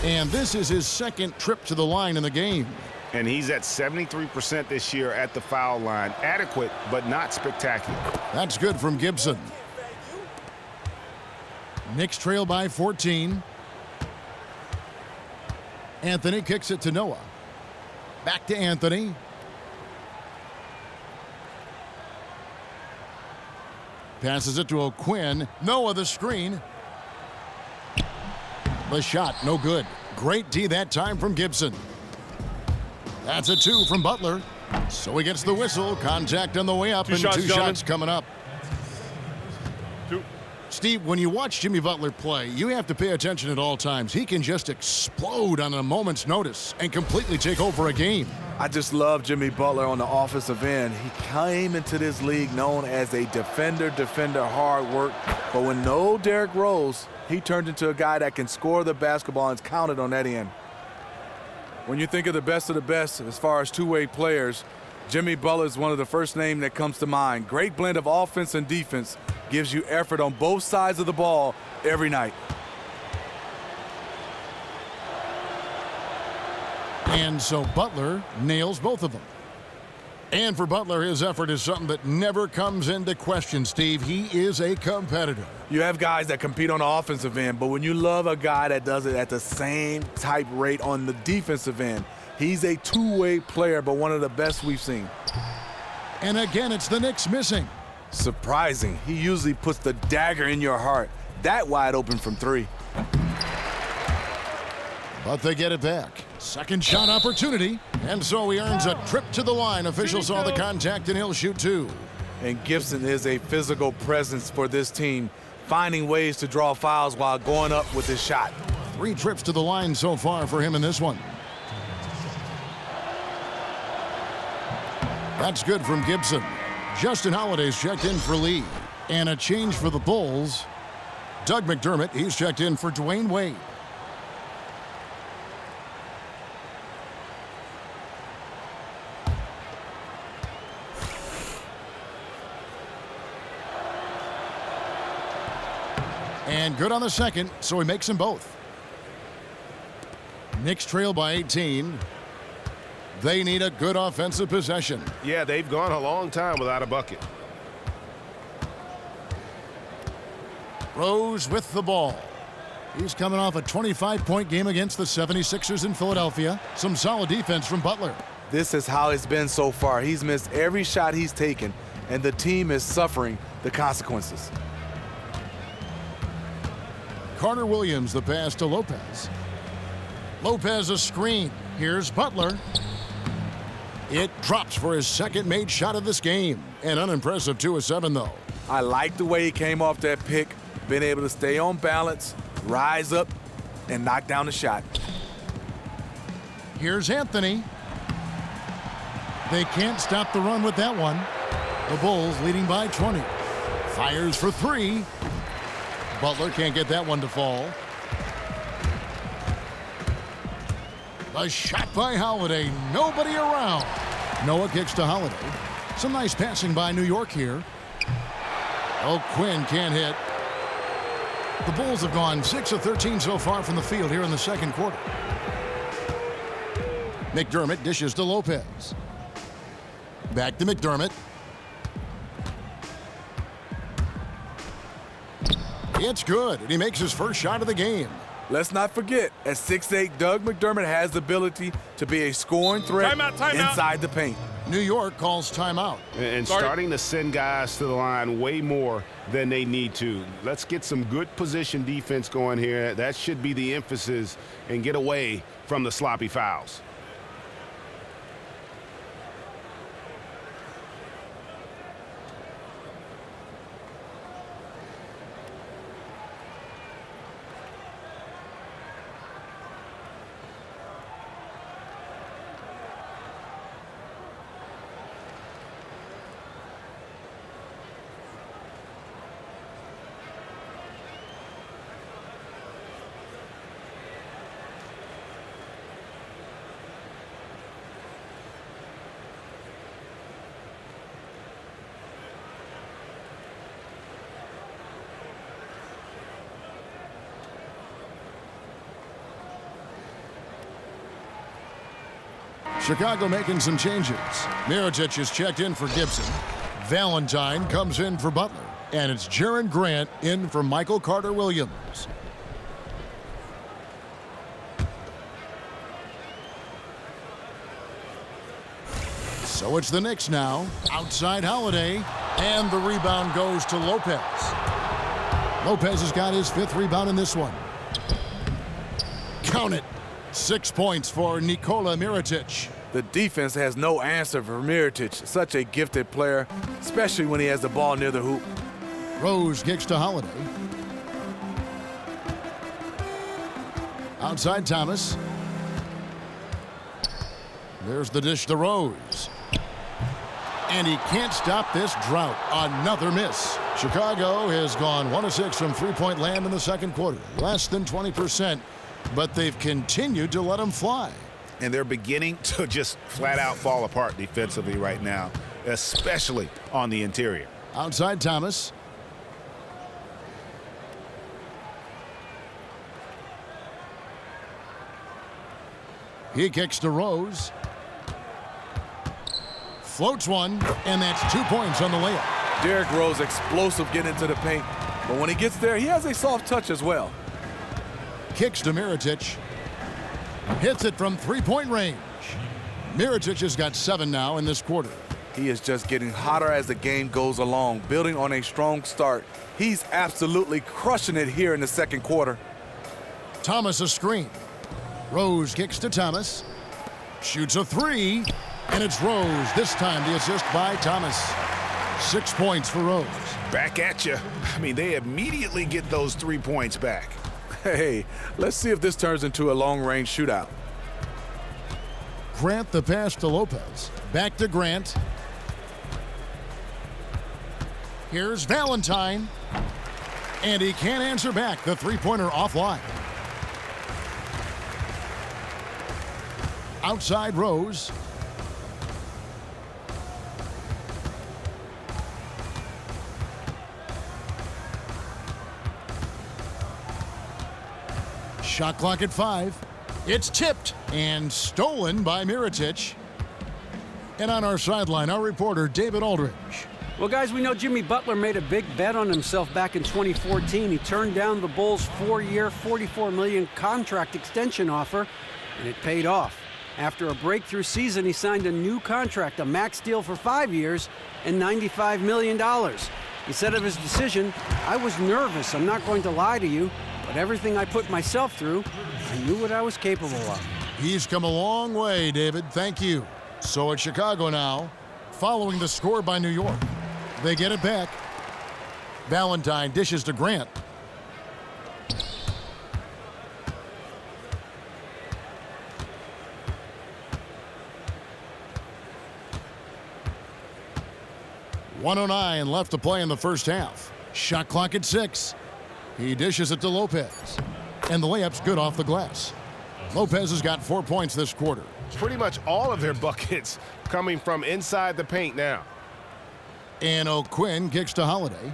And this is his second trip to the line in the game. And he's at 73% this year at the foul line. Adequate, but not spectacular. That's good from Gibson. Knicks trail by 14. Anthony kicks it to Noah. Back to Anthony. Passes it to O'Quinn. Noah the screen. The shot, no good. Great D that time from Gibson. That's a 2 from Butler. So he gets the whistle. Contact on the way up, and two shots coming up. Steve, when you watch Jimmy Butler play, you have to pay attention at all times. He can just explode on a moment's notice and completely take over a game. I just love Jimmy Butler on the offensive end. He came into this league known as a defender, hard work. But when no Derrick Rose, he turned into a guy that can score the basketball and is counted on that end. When you think of the best as far as two-way players, Jimmy Butler is one of the first names that comes to mind. Great blend of offense and defense. Gives you effort on both sides of the ball every night. And so Butler nails both of them. And for Butler, his effort is something that never comes into question, Steve. He is a competitor. You have guys that compete on the offensive end, but when you love a guy that does it at the same type rate on the defensive end, he's a two-way player, but one of the best we've seen. And again, it's the Knicks missing. Surprising. He usually puts the dagger in your heart. That wide open from 3. But they get it back. Second shot opportunity. And so he earns a trip to the line. Officials saw the contact, and he'll shoot 2. And Gibson is a physical presence for this team, finding ways to draw fouls while going up with his shot. 3 trips to the line so far for him in this one. That's good from Gibson. Justin Holiday's checked in for Lee. And a change for the Bulls. Doug McDermott, he's checked in for Dwayne Wade. And good on the second, so he makes them both. Knicks trail by 18. They need a good offensive possession. Yeah, they've gone a long time without a bucket. Rose with the ball. He's coming off a 25-point game against the 76ers in Philadelphia. Some solid defense from Butler. This is how it's been so far. He's missed every shot he's taken, and the team is suffering the consequences. Carter Williams, the pass to Lopez. Lopez a screen. Here's Butler. It drops for his second made shot of this game. An unimpressive 2 of 7, though. I like the way he came off that pick, been able to stay on balance, rise up, and knock down the shot. Here's Anthony. They can't stop the run with that one. The Bulls leading by 20. Fires for 3. Butler can't get that one to fall. A shot by Holiday. Nobody around. Noah kicks to Holiday. Some nice passing by New York here. Oh, Quinn can't hit. The Bulls have gone 6 of 13 so far from the field here in the second quarter. McDermott dishes to Lopez. Back to McDermott. It's good, and he makes his first shot of the game. Let's not forget, at 6'8", Doug McDermott has the ability to be a scoring threat inside the paint. New York calls timeout. And starting to send guys to the line way more than they need to. Let's get some good position defense going here. That should be the emphasis, and get away from the sloppy fouls. Chicago making some changes. Mirotic is checked in for Gibson. Valentine comes in for Butler. And it's Jaren Grant in for Michael Carter Williams. So it's the Knicks now. Outside Holiday. And the rebound goes to Lopez. Lopez has got his 5th rebound in this one. Count it. 6 points for Nikola Mirotic. The defense has no answer for Mirotic. Such a gifted player, especially when he has the ball near the hoop. Rose kicks to Holiday. Outside Thomas. There's the dish to Rose. And he can't stop this drought. Another miss. Chicago has gone 1 of 6 from three-point land in the second quarter. Less than 20%, but they've continued to let them fly. And they're beginning to just flat out fall apart defensively right now, especially on the interior. Outside Thomas. He kicks to Rose. Floats one, and that's 2 points on the layup. Derrick Rose explosive getting into the paint, but when he gets there, he has a soft touch as well. Kicks to Mirotic. Hits it from three-point range. Mirotic has got 7 now in this quarter. He is just getting hotter as the game goes along, building on a strong start. He's absolutely crushing it here in the second quarter. Thomas a screen. Rose kicks to Thomas. Shoots a 3, and it's Rose. This time the assist by Thomas. 6 points for Rose. Back at you. I mean, they immediately get those 3 points back. Hey, let's see if this turns into a long-range shootout. Grant the pass to Lopez. Back to Grant. Here's Valentine. And he can't answer back. The three-pointer offline. Outside Rose. Shot clock at 5. It's tipped and stolen by Mirotic. And on our sideline, our reporter, David Aldridge. Well, guys, we know Jimmy Butler made a big bet on himself back in 2014. He turned down the Bulls' 4-year, $44 million contract extension offer, and it paid off. After a breakthrough season, he signed a new contract, a max deal for 5 years and $95 million. He said of his decision, "I was nervous, I'm not going to lie to you, but everything I put myself through, I knew what I was capable of." He's come a long way, David. Thank you. So it's Chicago now, following the score by New York. They get it back. Valentine dishes to Grant. .109 left to play in the first half. Shot clock at 6. He dishes it to Lopez. And the layup's good off the glass. Lopez has got 4 points this quarter. Pretty much all of their buckets coming from inside the paint now. And O'Quinn kicks to Holiday.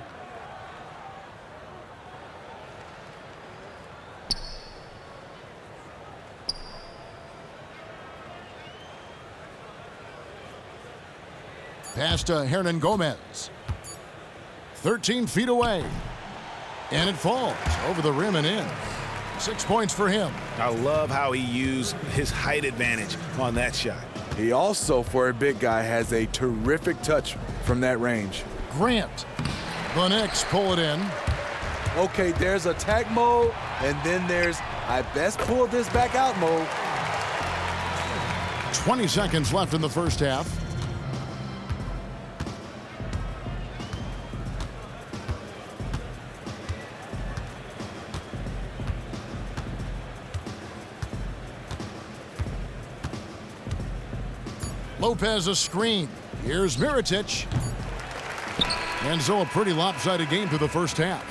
Pass to Hernan Gomez. 13 feet away. And it falls over the rim and in. 6 points for him. I love how he used his height advantage on that shot. He also, for a big guy, has a terrific touch from that range. Grant. The Knicks pull it in. Okay, there's attack mode, and then there's I best pull this back out mode. 20 seconds left in the first half. Lopez a screen. Here's Mirotic. And so a pretty lopsided game through the first half.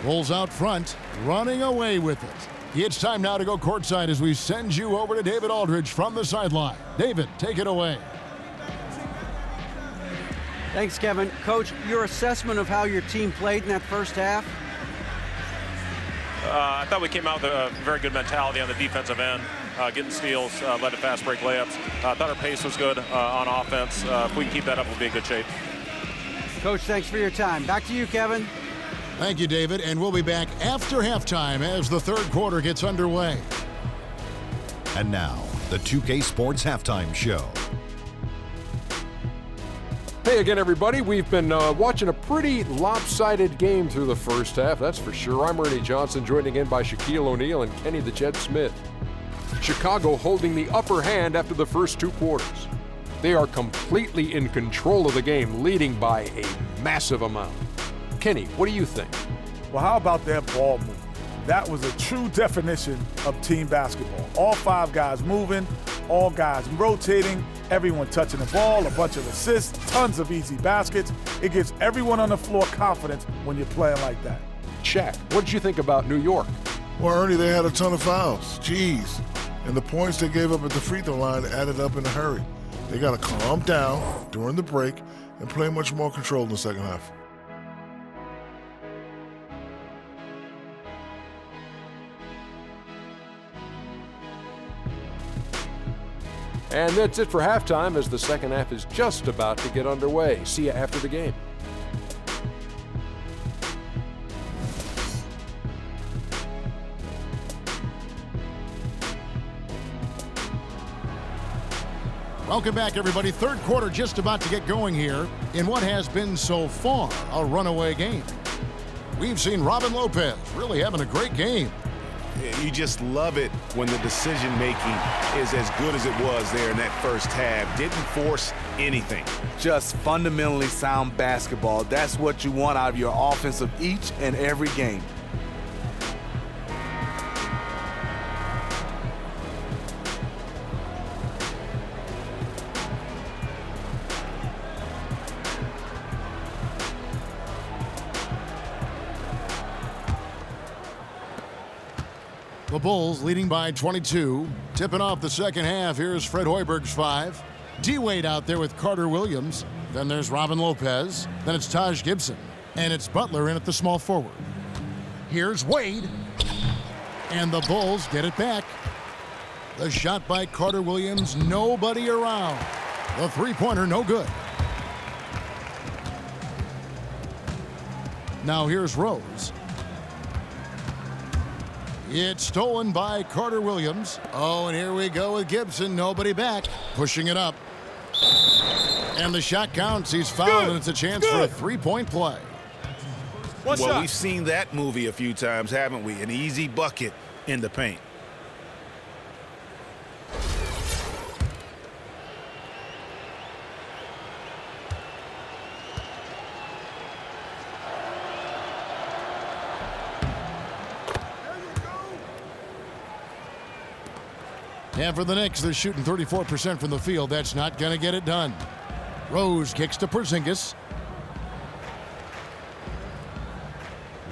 Bulls out front, running away with it. It's time now to go courtside as we send you over to David Aldridge from the sideline. David, take it away. Thanks, Kevin. Coach, your assessment of how your team played in that first half? I thought we came out with a very good mentality on the defensive end, getting steals, led to fast break layups. I thought our pace was good on offense. If we can keep that up, we'll be in good shape. Coach, thanks for your time. Back to you, Kevin. Thank you, David, and we'll be back after halftime as the third quarter gets underway. And now, the 2K Sports Halftime Show. Hey again, everybody. We've been watching a pretty lopsided game through the first half, that's for sure. I'm Ernie Johnson, joined again by Shaquille O'Neal and Kenny the Jet Smith. Chicago holding the upper hand after the first 2 quarters. They are completely in control of the game, leading by a massive amount. Kenny, what do you think? Well, how about that ball movement? That was a true definition of team basketball. All 5 guys moving, all guys rotating, everyone touching the ball, a bunch of assists, tons of easy baskets. It gives everyone on the floor confidence when you're playing like that. Shaq, what did you think about New York? Well, Ernie, they had a ton of fouls. Jeez. And the points they gave up at the free throw line added up in a hurry. They got to calm down during the break and play much more controlled in the second half. And that's it for halftime as the second half is just about to get underway. See you after the game. Welcome back, everybody. Third quarter just about to get going here in what has been so far a runaway game. We've seen Robin Lopez really having a great game. You just love it when the decision-making is as good as it was there in that first half. Didn't force anything. Just fundamentally sound basketball. That's what you want out of your offense of each and every game. The Bulls leading by 22. Tipping off the second half, here's Fred Hoiberg's 5. D-Wade out there with Carter Williams. Then there's Robin Lopez. Then it's Taj Gibson. And it's Butler in at the small forward. Here's Wade. And the Bulls get it back. The shot by Carter Williams, nobody around. The three-pointer, no good. Now here's Rose. It's stolen by Carter Williams. Oh, and here we go with Gibson. Nobody back. Pushing it up. And the shot counts. He's fouled, and it's a chance for a three-point play. Well, we've seen that movie a few times, haven't we? An easy bucket in the paint. And for the Knicks, they're shooting 34% from the field. That's not going to get it done. Rose kicks to Porzingis.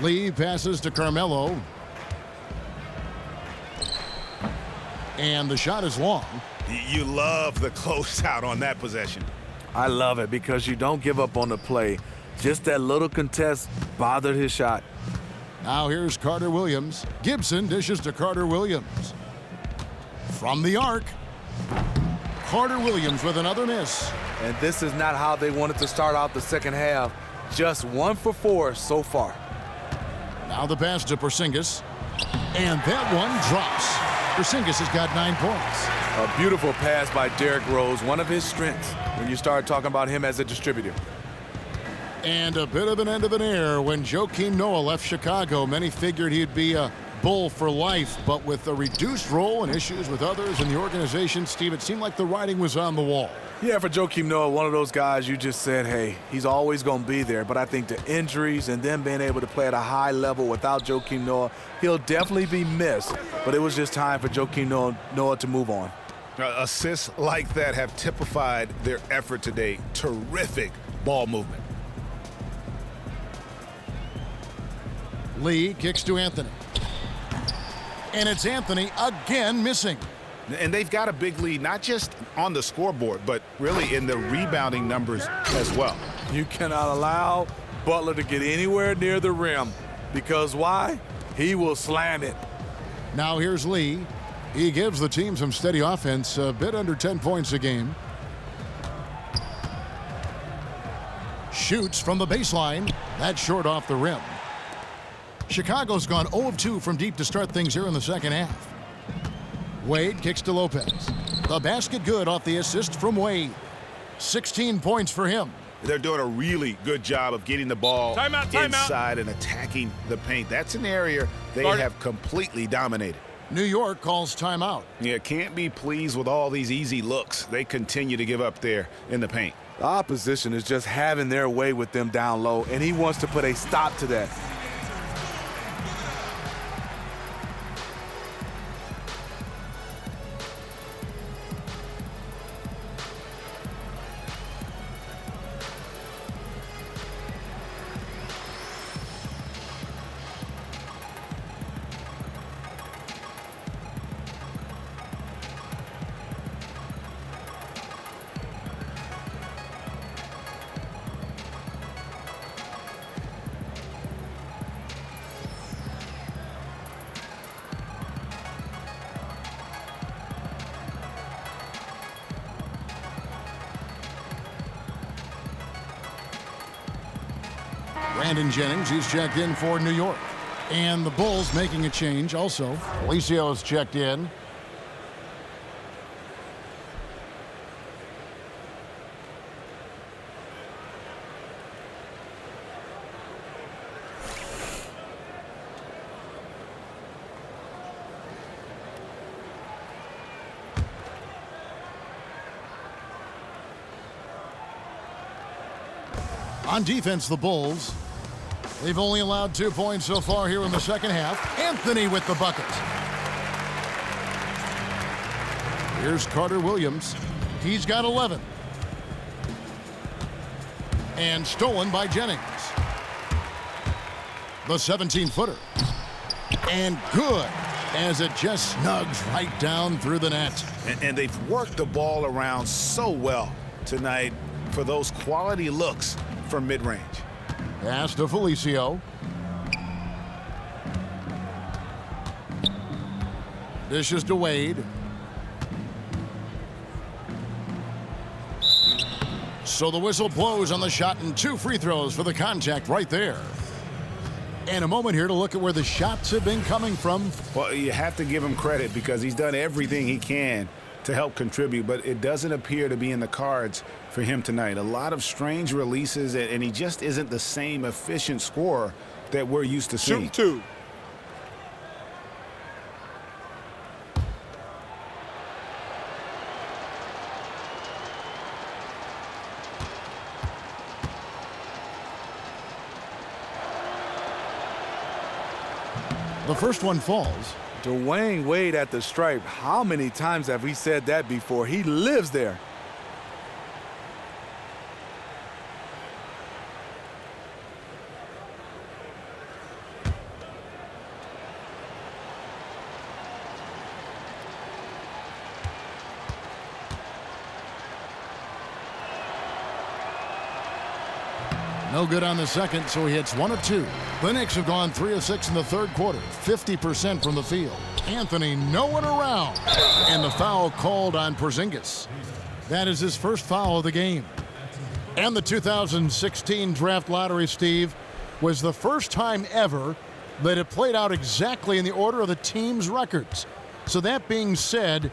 Lee passes to Carmelo. And the shot is long. You love the closeout on that possession. I love it because you don't give up on the play. Just that little contest bothered his shot. Now here's Carter Williams. Gibson dishes to Carter Williams. From the arc, Carter Williams with another miss. And this is not how they wanted to start out the second half. Just 1 for 4 so far. Now the pass to Porzingis. And that one drops. Porzingis has got 9 points. A beautiful pass by Derrick Rose, one of his strengths when you start talking about him as a distributor. And a bit of an end of an air when Joakim Noah left Chicago. Many figured he'd be a Bull for life, but with a reduced role and issues with others in the organization, Steve, it seemed like the writing was on the wall. Yeah, for Joakim Noah, one of those guys you just said, hey, he's always going to be there. But I think the injuries and then being able to play at a high level without Joakim Noah, he'll definitely be missed. But it was just time for Joakim Noah to move on. Assists like that have typified their effort today. Terrific ball movement. Lee kicks to Anthony. And it's Anthony again missing. And they've got a big lead, not just on the scoreboard, but really in the rebounding numbers as well. You cannot allow Butler to get anywhere near the rim. Because why? He will slam it. Now here's Lee. He gives the team some steady offense, a bit under 10 points a game. Shoots from the baseline. That's short off the rim. Chicago's gone 0 of 2 from deep to start things here in the second half. Wade kicks to Lopez. The basket good off the assist from Wade. 16 points for him. They're doing a really good job of getting the ball inside and attacking the paint. That's an area they have completely dominated. New York calls timeout. Yeah, can't be pleased with all these easy looks they continue to give up there in the paint. The opposition is just having their way with them down low, and he wants to put a stop to that. Brandon Jennings, he's checked in for New York. And the Bulls making a change also. Alicios checked in. On defense, the Bulls, they've only allowed 2 points so far here in the second half. Anthony with the bucket. Here's Carter Williams. He's got 11. And stolen by Jennings. The 17-footer. And good, as it just snugs right down through the net. And they've worked the ball around so well tonight for those quality looks from mid-range. Pass to Felicio. Dishes to Wade. So the whistle blows on the shot and 2 free throws for the contact right there. And a moment here to look at where the shots have been coming from. Well, you have to give him credit because he's done everything he can to help contribute, but it doesn't appear to be in the cards for him tonight. A lot of strange releases, and he just isn't the same efficient scorer that we're used to seeing. Shoot two. The first one falls. Dwayne Wade at the stripe. How many times have we said that before? He lives there. No good on the second, so he hits 1 of 2. The Knicks have gone 3 of 6 in the third quarter, 50% from the field. Anthony nowhere around, and the foul called on Porzingis. That is his first foul of the game. And the 2016 draft lottery, Steve, was the first time ever that it played out exactly in the order of the team's records. So that being said,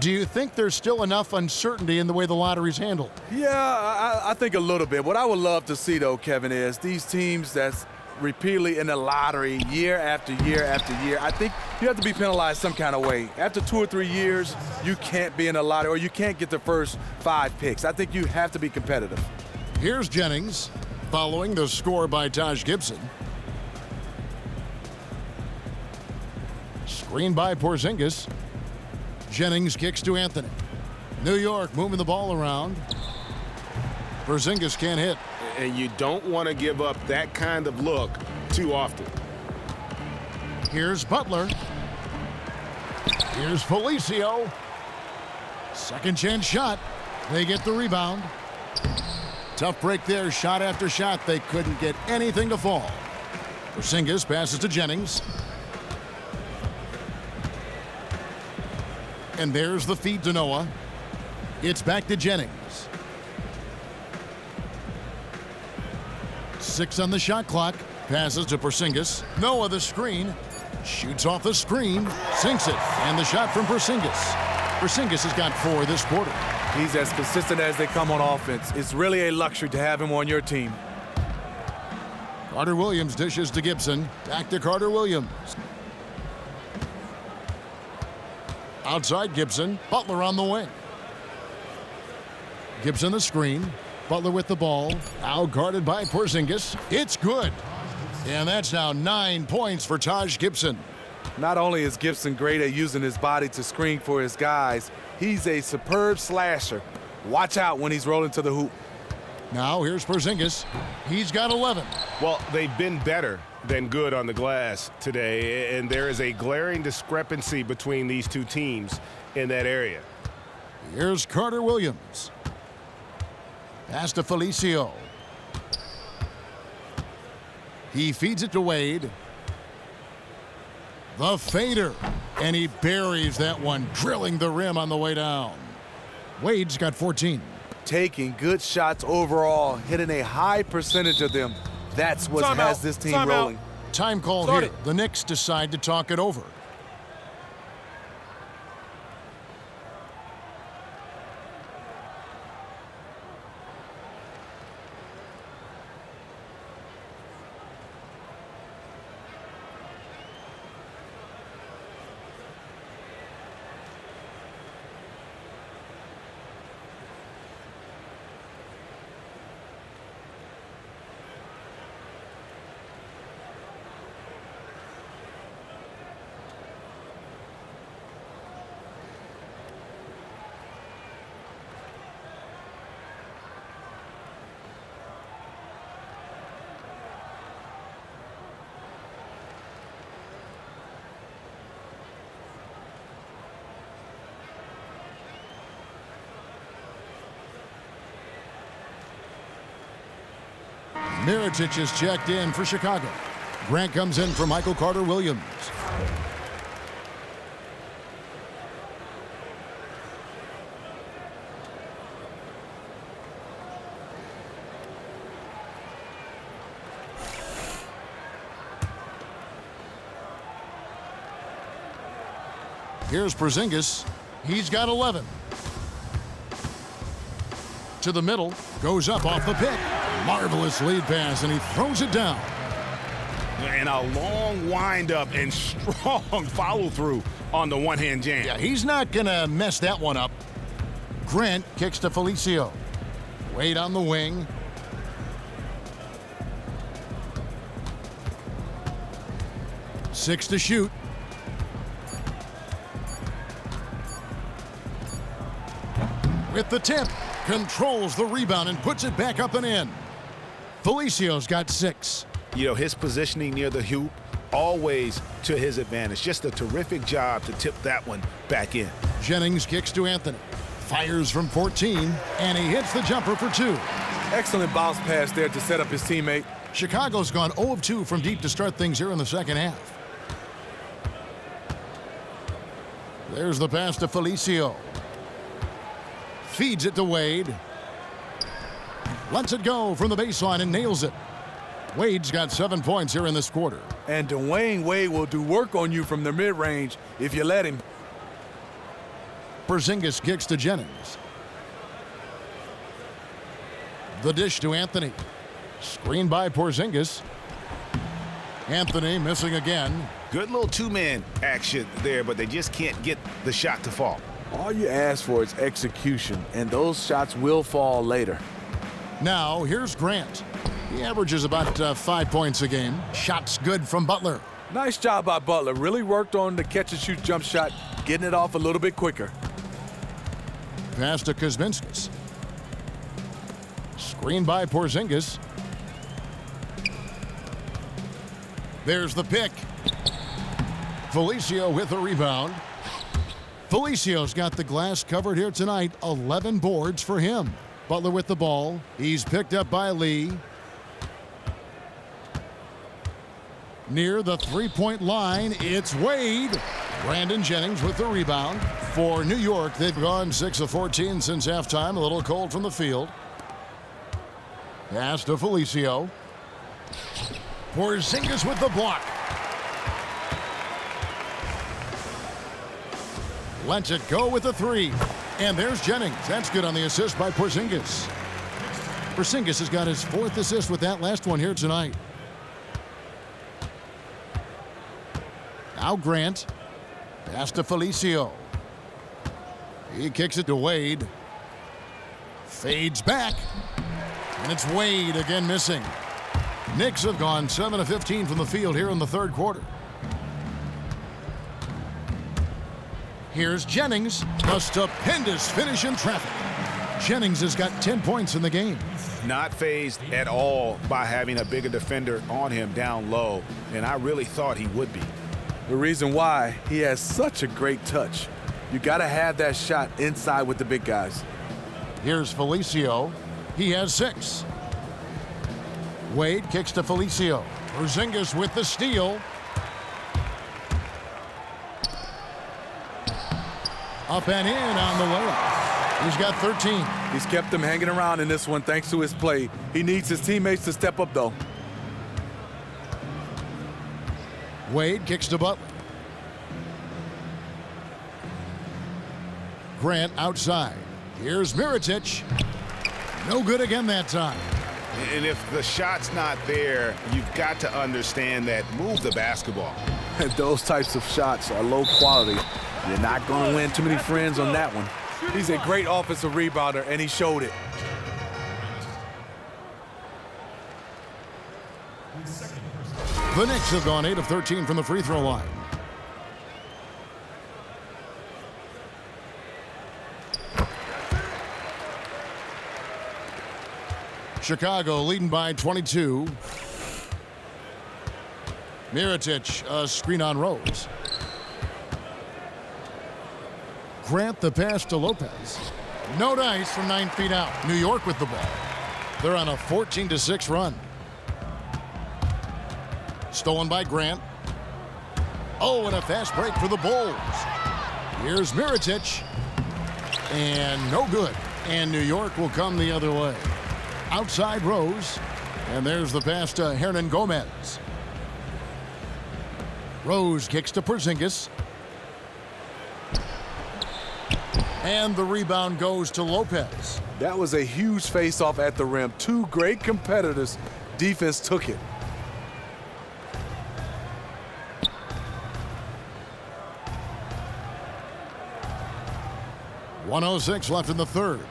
do you think there's still enough uncertainty in the way the lottery's handled? Yeah, I think a little bit. What I would love to see, though, Kevin, is these teams that's repeatedly in the lottery year after year after year, I think you have to be penalized some kind of way. After 2 or 3 years, you can't be in the lottery or you can't get the first 5 picks. I think you have to be competitive. Here's Jennings following the score by Taj Gibson. Screen by Porzingis. Jennings kicks to Anthony. New York moving the ball around. Porzingis can't hit. And you don't want to give up that kind of look too often. Here's Butler. Here's Felicio. Second chance shot. They get the rebound. Tough break there, shot after shot. They couldn't get anything to fall. Porzingis passes to Jennings. And there's the feed to Noah. It's back to Jennings. 6 on the shot clock. Passes to Porzingis. Noah the screen. Shoots off the screen. Sinks it. And the shot from Porzingis. Porzingis has got 4 this quarter. He's as consistent as they come on offense. It's really a luxury to have him on your team. Carter Williams dishes to Gibson. Back to Carter Williams. Outside Gibson. Butler on the wing. Gibson the screen. Butler with the ball. Now guarded by Porzingis. It's good. And that's now 9 points for Taj Gibson. Not only is Gibson great at using his body to screen for his guys, he's a superb slasher. Watch out when he's rolling to the hoop. Now here's Porzingis. He's got 11. Well, they've been better than good on the glass today, and there is a glaring discrepancy between these two teams in that area. Here's Carter Williams. Pass to Felicio. He feeds it to Wade. The fader, and he buries that one, drilling the rim on the way down. Wade's got 14. Taking good shots overall, hitting a high percentage of them. That's what has this team rolling. Time call here. The Knicks decide to talk it over. Mirotic is checked in for Chicago. Grant comes in for Michael Carter Williams. Here's Porzingis. He's got 11. To the middle. Goes up off the pick. Marvelous lead pass, and he throws it down. And a long windup and strong follow-through on the one-hand jam. Yeah, he's not going to mess that one up. Grant kicks to Felicio. Wade on the wing. Six to shoot. With the tip. Controls the rebound and puts it back up and in. Felicio's got 6. You know, his positioning near the hoop, always to his advantage. Just a terrific job to tip that one back in. Jennings kicks to Anthony. Fires from 14, and he hits the jumper for 2. Excellent bounce pass there to set up his teammate. Chicago's gone 0 of 2 from deep to start things here in the second half. There's the pass to Felicio. Feeds it to Wade. Lets it go from the baseline and nails it. Wade's got 7 points here in this quarter. And Dwayne Wade will do work on you from the mid-range if you let him. Porzingis kicks to Jennings. The dish to Anthony. Screen by Porzingis. Anthony missing again. Good little two-man action there, but they just can't get the shot to fall. All you ask for is execution, and those shots will fall later. Now, here's Grant. He averages about 5 points a game. Shots good from Butler. Nice job by Butler. Really worked on the catch-and-shoot jump shot, getting it off a little bit quicker. Pass to Kuzminskis. Screen by Porzingis. There's the pick. Felicio with the rebound. Felicio's got the glass covered here tonight. 11 boards for him. Butler with the ball. He's picked up by Lee. Near the three-point line, it's Wade. Brandon Jennings with the rebound. For New York, they've gone 6 of 14 since halftime. A little cold from the field. Pass to Felicio. Porzingis with the block. Lets it go with the 3. And there's Jennings. That's good on the assist by Porzingis. Porzingis has got his 4th assist with that last one here tonight. Now Grant. Pass to Felicio. He kicks it to Wade. Fades back. And it's Wade again missing. Knicks have gone 7 of 15 from the field here in the third quarter. Here's Jennings. A stupendous finish in traffic. Jennings has got 10 points in the game. Not fazed at all by having a bigger defender on him down low, and I really thought he would be. The reason why, he has such a great touch. You got to have that shot inside with the big guys. Here's Felicio. He has 6. Wade kicks to Felicio. Porzingis with the steal. Up and in on the layup. He's got 13. He's kept them hanging around in this one thanks to his play. He needs his teammates to step up, though. Wade kicks to Butler. Grant outside. Here's Mirotic. No good again that time. And if the shot's not there, you've got to understand that. Move the basketball. And those types of shots are low quality. You're not going to win too many friends on that one. He's a great offensive rebounder, and he showed it. The Knicks have gone 8 of 13 from the free throw line. Chicago leading by 22. Mirotic, a screen on Rose. Grant the pass to Lopez. No dice from 9 feet out. New York with the ball. They're on a 14-6 run. Stolen by Grant. Oh, and a fast break for the Bulls. Here's Mirotic. And no good. And New York will come the other way. Outside Rose. And there's the pass to Hernan Gomez. Rose kicks to Porzingis. And the rebound goes to Lopez. That was a huge face-off at the rim. Two great competitors. Defense took it. .106 left in the third.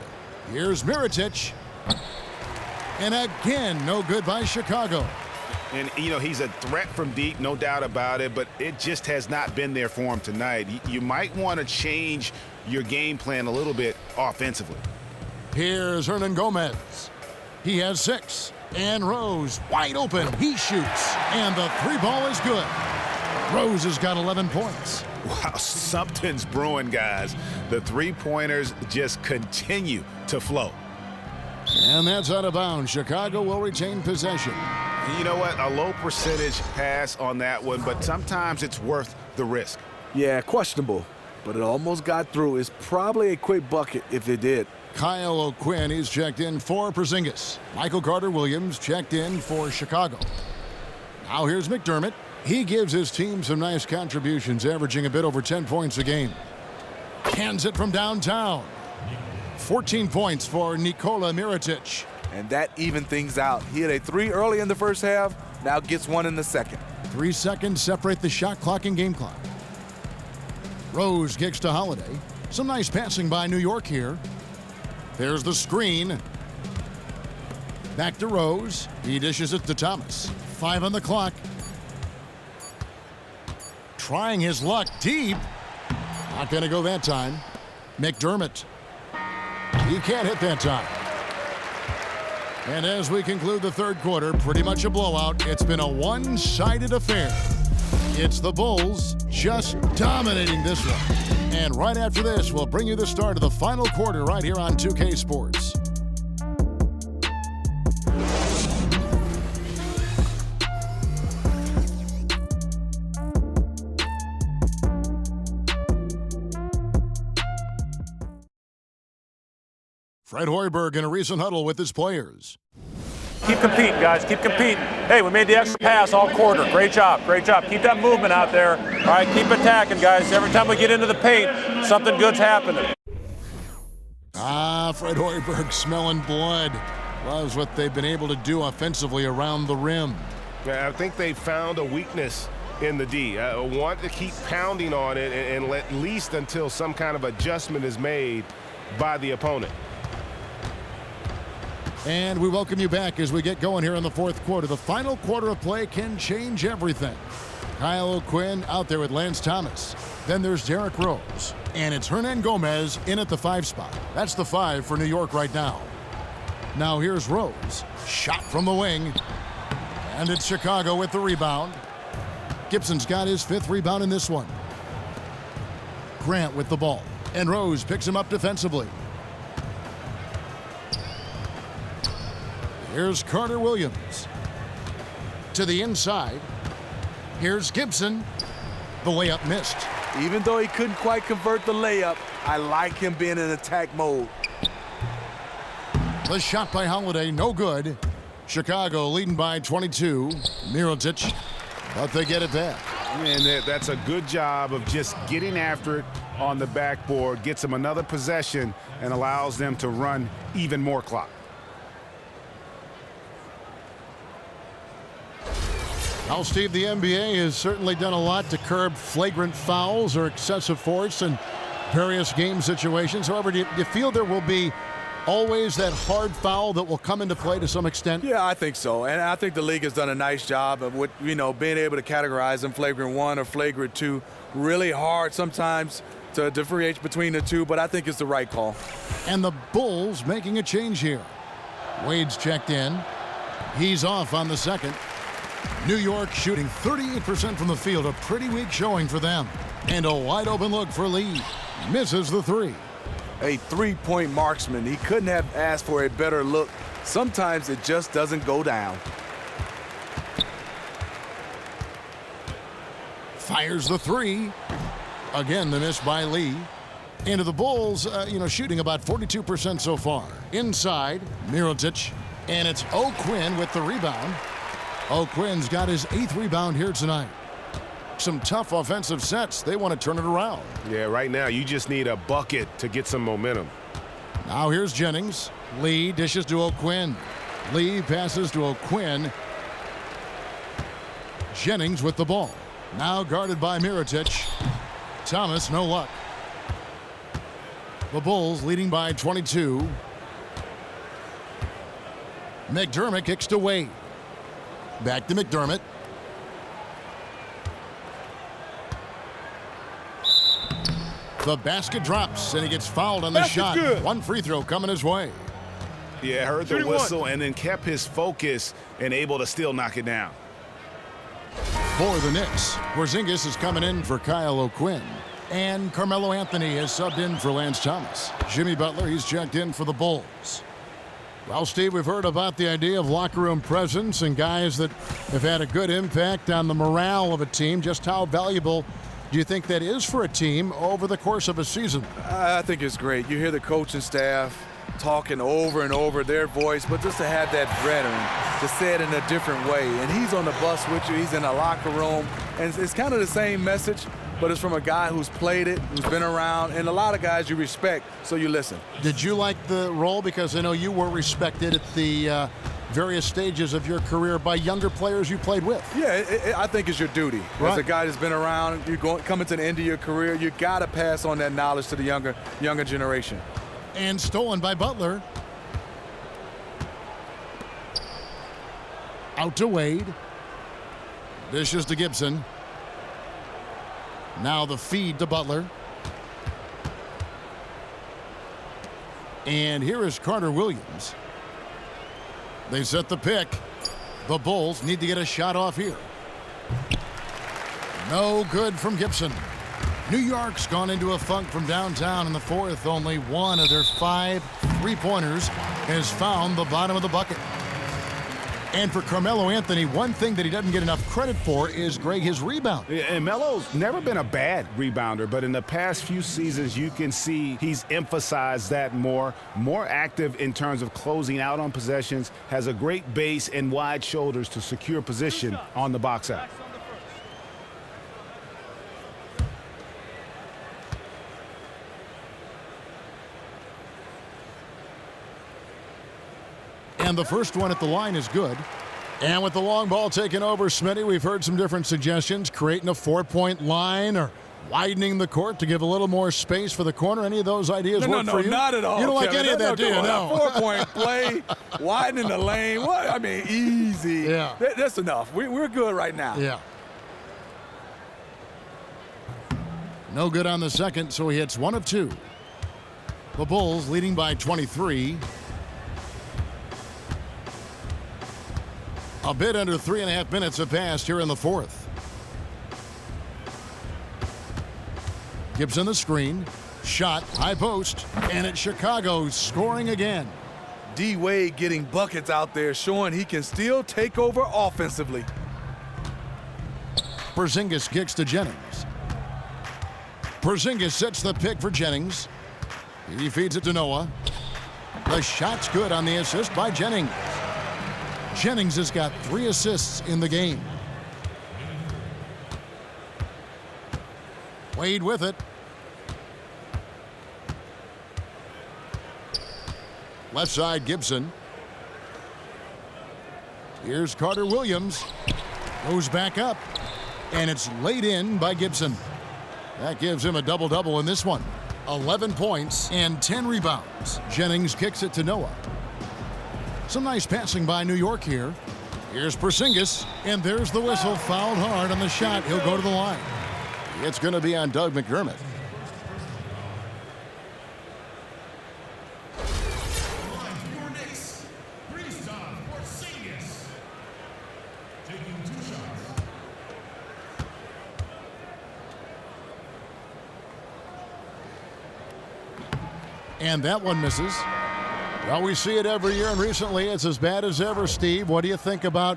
Here's Mirotic. And again, no good by Chicago. And, you know, he's a threat from deep, no doubt about it, but it just has not been there for him tonight. You might want to change your game plan a little bit offensively. Here's Hernan Gomez. He has 6. And Rose wide open. He shoots. And the 3 ball is good. Rose has got 11 points. Wow, something's brewing, guys. The 3-pointers just continue to flow. And that's out of bounds. Chicago will retain possession. You know what? A low percentage pass on that one, but sometimes it's worth the risk. Yeah, questionable, but it almost got through. It's probably a quick bucket if it did. Kyle O'Quinn, he's checked in for Porzingis. Michael Carter-Williams checked in for Chicago. Now here's McDermott. He gives his team some nice contributions, averaging a bit over 10 points a game. Hands it from downtown. 14 points for Nikola Mirotic. And that evened things out. He had a 3 early in the first half, now gets 1 in the second. 3 seconds separate the shot clock and game clock. Rose kicks to Holiday. Some nice passing by New York here. There's the screen. Back to Rose. He dishes it to Thomas. 5 on the clock. Trying his luck deep. Not going to go that time. McDermott. He can't hit that time. And as we conclude the third quarter, pretty much a blowout. It's been a one-sided affair. It's the Bulls just dominating this one. And right after this, we'll bring you the start of the final quarter right here on 2K Sports. Fred Hoiberg in a recent huddle with his players. Keep competing, guys. Keep competing. Hey, we made the extra pass all quarter. Great job. Great job. Keep that movement out there. All right, keep attacking, guys. Every time we get into the paint, something good's happening. Fred Hoiberg smelling blood. Loves what they've been able to do offensively around the rim. Yeah, I think they found a weakness in the D. Want to keep pounding on it and at least until some kind of adjustment is made by the opponent. And we welcome you back as we get going here in the fourth quarter. The final quarter of play can change everything. Kyle O'Quinn out there with Lance Thomas. Then there's Derrick Rose. And it's Hernan Gomez in at the 5 spot. That's the 5 for New York right now. Now here's Rose. Shot from the wing. And it's Chicago with the rebound. Gibson's got his 5th rebound in this one. Grant with the ball. And Rose picks him up defensively. Here's Carter-Williams. To the inside. Here's Gibson. The layup missed. Even though he couldn't quite convert the layup, I like him being in attack mode. The shot by Holiday, no good. Chicago leading by 22. Mirotic, but they get it back. And that's a good job of just getting after it on the backboard, gets them another possession, and allows them to run even more clock. Now, Steve, the NBA has certainly done a lot to curb flagrant fouls or excessive force in various game situations. However, do you feel there will be always that hard foul that will come into play to some extent? Yeah, I think so. And I think the league has done a nice job of being able to categorize them flagrant 1 or flagrant 2. Really hard sometimes to differentiate between the two, but I think it's the right call. And the Bulls making a change here. Wade's checked in. He's off on the second. New York shooting 38% from the field, a pretty weak showing for them. And a wide open look for Lee. Misses the 3. A 3-point marksman. He couldn't have asked for a better look. Sometimes it just doesn't go down. Fires the 3. Again, the miss by Lee. Into the Bulls, shooting about 42% so far. Inside, Mirotic. And it's O'Quinn with the rebound. O'Quinn's got his 8th rebound here tonight. some tough offensive sets. They want to turn it around. Yeah, right now you just need a bucket to get some momentum. Now here's Jennings. Lee dishes to O'Quinn. Lee passes to O'Quinn. Jennings with the ball. Now guarded by Mirotic. Thomas, no luck. The Bulls leading by 22. McDermott kicks to Wade. Back to McDermott. The basket drops, and he gets fouled on the shot. Good. One free throw coming his way. Yeah, heard the whistle and then kept his focus and able to still knock it down. For the Knicks, Porzingis is coming in for Kyle O'Quinn. And Carmelo Anthony has subbed in for Lance Thomas. Jimmy Butler, he's checked in for the Bulls. Well, Steve, we've heard about the idea of locker room presence and guys that have had a good impact on the morale of a team. Just how valuable do you think that is for a team over the course of a season? I think it's great. You hear the coaching staff talking over and over their voice, but just to have that veteran to say it in a different way. And he's on the bus with you. He's in the locker room. And it's kind of the same message, but it's from a guy who's played it, who's been around, and a lot of guys you respect, so you listen. Did you like the role? Because I know you were respected at the various stages of your career by younger players you played with. Yeah, I think it's your duty. Right. As a guy that's been around, you're coming to the end of your career, you got to pass on that knowledge to the younger generation. And stolen by Butler. Out to Wade. Dishes to Gibson. Now the feed to Butler. And here is Carter Williams. They set the pick. The Bulls need to get a shot off here. No good from Gibson. New York's gone into a funk from downtown in the fourth. Only one of their 5 3-pointers has found the bottom of the bucket. And for Carmelo Anthony, one thing that he doesn't get enough credit for is, Greg, his rebound. Yeah, and Melo's never been a bad rebounder, but in the past few seasons, you can see he's emphasized that more active in terms of closing out on possessions, has a great base and wide shoulders to secure position on the box out. And the first one at the line is good. And with the long ball taken over, Smitty, we've heard some different suggestions, creating a 4-point line or widening the court to give a little more space for the corner. Any of those ideas work for you? No, not at all. You don't Kevin. like any of that, do you? No. 4-point play, widening the lane. What? I mean, easy. Yeah. That's enough. We're good right now. Yeah. No good on the second, so he hits 1 of 2. The Bulls leading by 23. A bit under 3.5 minutes have passed here in the fourth. Gibson the screen. Shot, high post, and it's Chicago scoring again. D. Wade getting buckets out there, showing he can still take over offensively. Porzingis kicks to Jennings. Porzingis sets the pick for Jennings. He feeds it to Noah. The shot's good on the assist by Jennings. Jennings has got 3 assists in the game. Wade with it. Left side, Gibson. Here's Carter Williams. Goes back up. And it's laid in by Gibson. That gives him a double-double in this one. 11 points and 10 rebounds. Jennings kicks it to Noah. Some nice passing by New York here. Here's Porzingis, and there's the whistle. Fouled hard on the shot. He'll go to the line. It's going to be on Doug McDermott. Your Knicks, Kristaps Porzingis, taking 2 shots. And that one misses. Well, we see it every year, and recently it's as bad as ever, Steve. What do you think about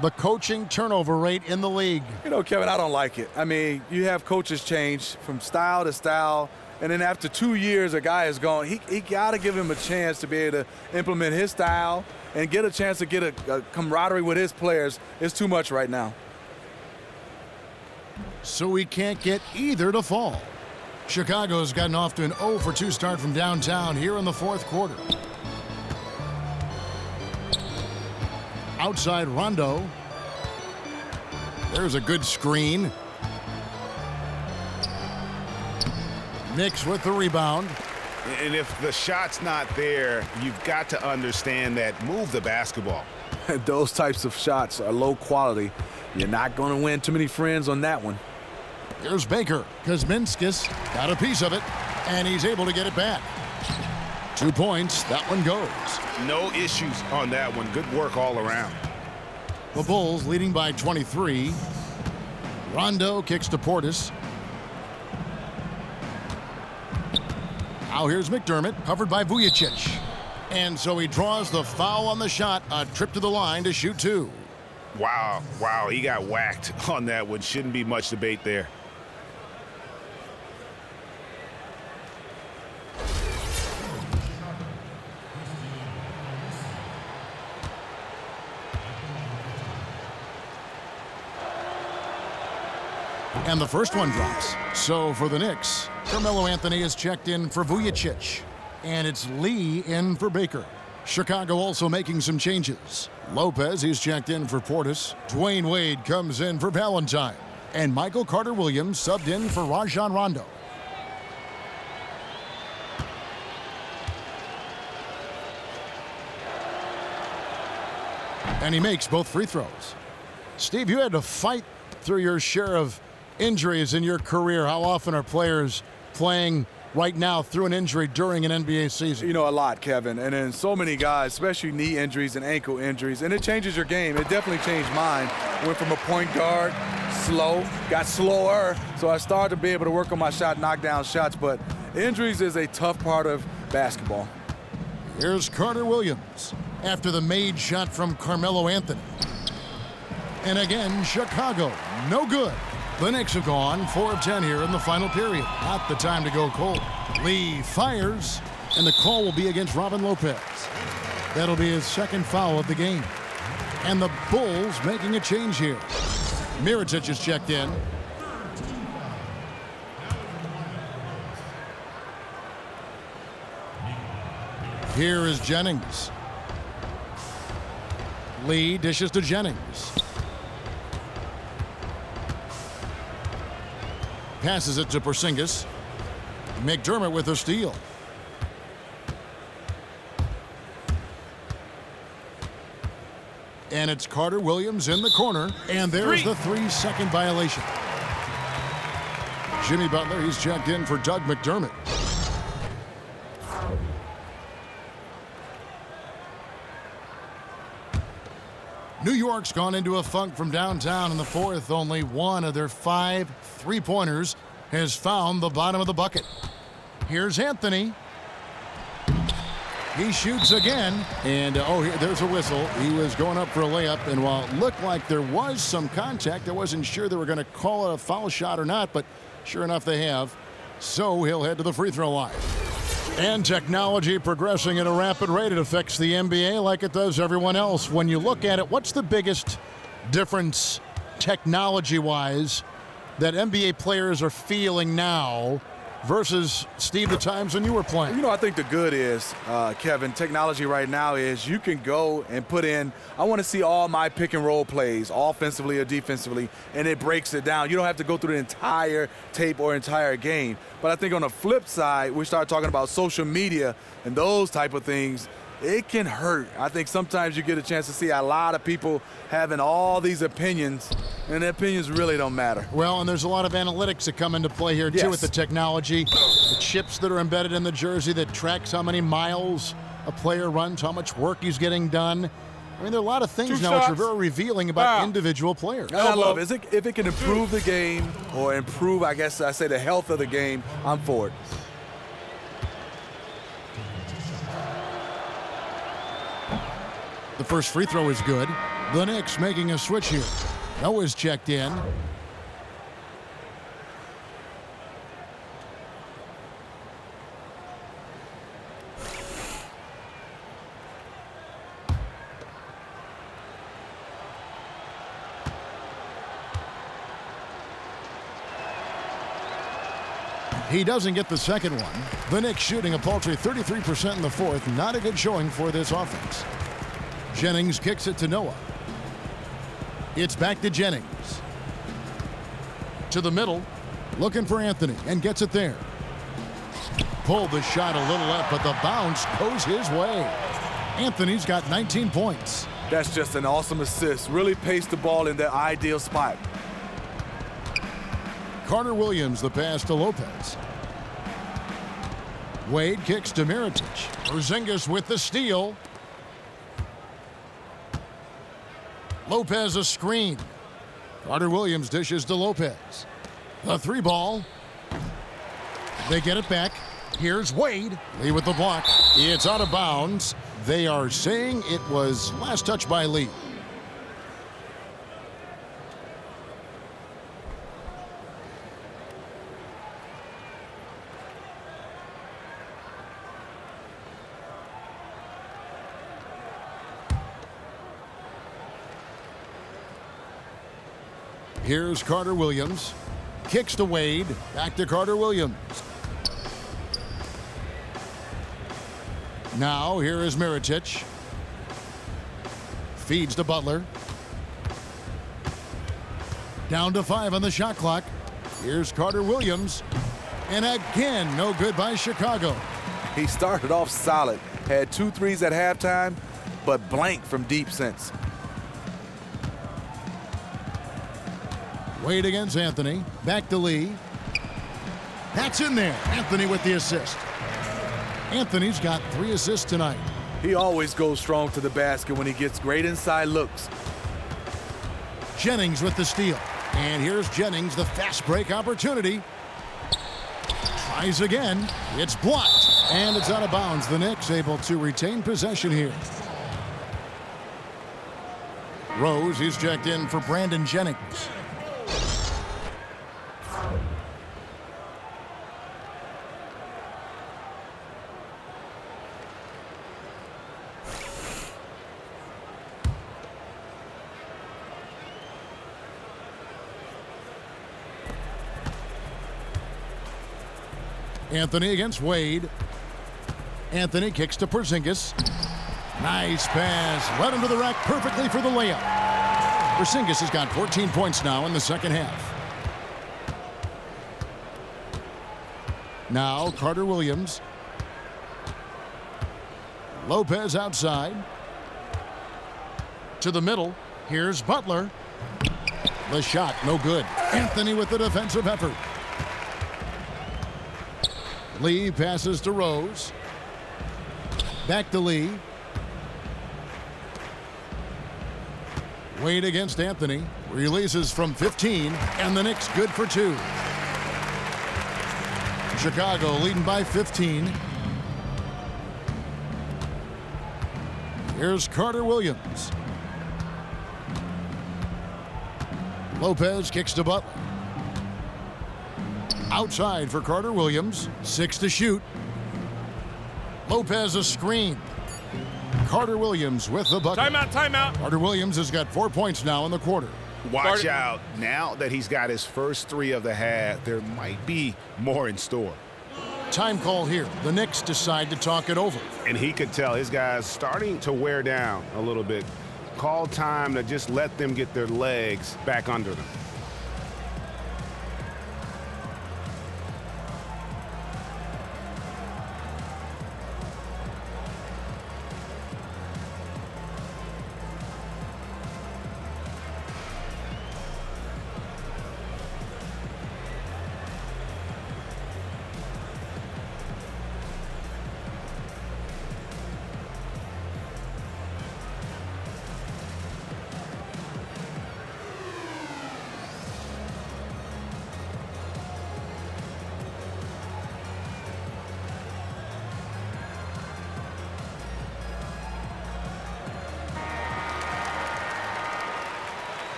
the coaching turnover rate in the league? You know, Kevin, I don't like it. I mean, you have coaches change from style to style, and then after 2 years, a guy is gone. He got to give him a chance to be able to implement his style and get a chance to get a camaraderie with his players. It's too much right now. so he can't get either to fall. Chicago's gotten off to an 0 for 2 start from downtown here in the fourth quarter. Outside Rondo. There's a good screen. Knicks with the rebound. And if the shot's not there, you've got to understand that. Move the basketball. Those types of shots are low quality. You're not going to win too many friends on that one. Here's Baker. Kuzminskis got a piece of it, and he's able to get it back. 2 points. That one goes. No issues on that one. Good work all around. The Bulls leading by 23. Rondo kicks to Portis. Now here's McDermott, covered by Vujicic. And so he draws the foul on the shot, a trip to the line to shoot 2. Wow, he got whacked on that one. Shouldn't be much debate there. And the first one drops. So for the Knicks, Carmelo Anthony is checked in for Vujicic. And it's Lee in for Baker. Chicago also making some changes. Lopez, he's checked in for Portis. Dwayne Wade comes in for Valentine. And Michael Carter-Williams subbed in for Rajon Rondo. And he makes both free throws. Steve, you had to fight through your share of injuries in your career. How often are players playing right now through an injury during an NBA season? You know, a lot, Kevin. And then so many guys, especially knee injuries and ankle injuries, and it changes your game. It definitely changed mine. Went from a point guard, slow, got slower, so I started to be able to work on my shot, knock down shots, but injuries is a tough part of basketball. Here's Carter-Williams after the made shot from Carmelo Anthony. And again, Chicago, no good. The Knicks have gone 4 of 10 here in the final period. Not the time to go cold. Lee fires, and the call will be against Robin Lopez. That'll be his second foul of the game. And the Bulls making a change here. Mirotic is checked in. Here is Jennings. Lee dishes to Jennings. Passes it to Porzingis. McDermott with a steal. And it's Carter-Williams in the corner. And there's the 3-second violation. Jimmy Butler, he's checked in for Doug McDermott. New York's gone into a funk from downtown in the fourth. Only one of their 5 3-pointers has found the bottom of the bucket. Here's Anthony. He shoots again. And, there's a whistle. He was going up for a layup. And while it looked like there was some contact, I wasn't sure they were going to call it a foul shot or not. But sure enough, they have. So he'll head to the free throw line. And technology progressing at a rapid rate. It affects the NBA like it does everyone else. When you look at it, what's the biggest difference technology-wise that NBA players are feeling now versus, Steve, the times when you were playing? You know, I think the good is, Kevin, technology right now is you can go and put in, I want to see all my pick and roll plays, offensively or defensively, and it breaks it down. You don't have to go through the entire tape or entire game. But I think on the flip side, we start talking about social media and those type of things. It can hurt. I think sometimes you get a chance to see a lot of people having all these opinions, and the opinions really don't matter. Well, and there's a lot of analytics that come into play here, too, with the technology. The chips that are embedded in the jersey that tracks how many miles a player runs, how much work he's getting done. I mean, there are a lot of things now which are very revealing about individual players. And I love it. If it can improve the game or improve, I guess I say, the health of the game, I'm for it. The first free throw is good. The Knicks making a switch here. Noah's checked in. He doesn't get the second one. The Knicks shooting a paltry 33% in the fourth. Not a good showing for this offense. Jennings kicks it to Noah. It's back to Jennings. To the middle. Looking for Anthony and gets it there. Pulled the shot a little left, but the bounce goes his way. Anthony's got 19 points. That's just an awesome assist. Really paced the ball in their ideal spot. Carter Williams the pass to Lopez. Wade kicks to Mirotic. Porzingis with the steal. Lopez a screen. Carter Williams dishes to Lopez. The three ball. They get it back. Here's Wade. Lee with the block. It's out of bounds. They are saying it was last touch by Lee. Here's Carter Williams. Kicks to Wade. Back to Carter Williams. Now here is Mirotic. Feeds to Butler. Down to 5 on the shot clock. Here's Carter Williams. And again, no good by Chicago. He started off solid. Had 2 threes at halftime, but blank from deep since. Wade against Anthony. Back to Lee. That's in there. Anthony with the assist. Anthony's got 3 assists tonight. He always goes strong to the basket when he gets great inside looks. Jennings with the steal. And here's Jennings, the fast break opportunity. Tries again. It's blocked. And it's out of bounds. The Knicks able to retain possession here. Rose, he's checked in for Brandon Jennings. Anthony against Wade. Anthony kicks to Porzingis. Nice pass. Led him to the rack perfectly for the layup. Porzingis has got 14 points now in the second half. Now Carter Williams. Lopez outside. To the middle. Here's Butler. The shot, no good. Anthony with the defensive effort. Lee passes to Rose. Back to Lee. Wade against Anthony. Releases from 15, and the Knicks good for 2. Chicago leading by 15. Here's Carter Williams. Lopez kicks to Butler. Outside for Carter Williams. 6 to shoot. Lopez a screen. Carter Williams with the bucket. Timeout, timeout. Carter Williams has got 4 points now in the quarter. Watch out. Now that he's got his first 3 of the half, there might be more in store. Time call here. The Knicks decide to talk it over. And he could tell his guys starting to wear down a little bit. Call time to just let them get their legs back under them.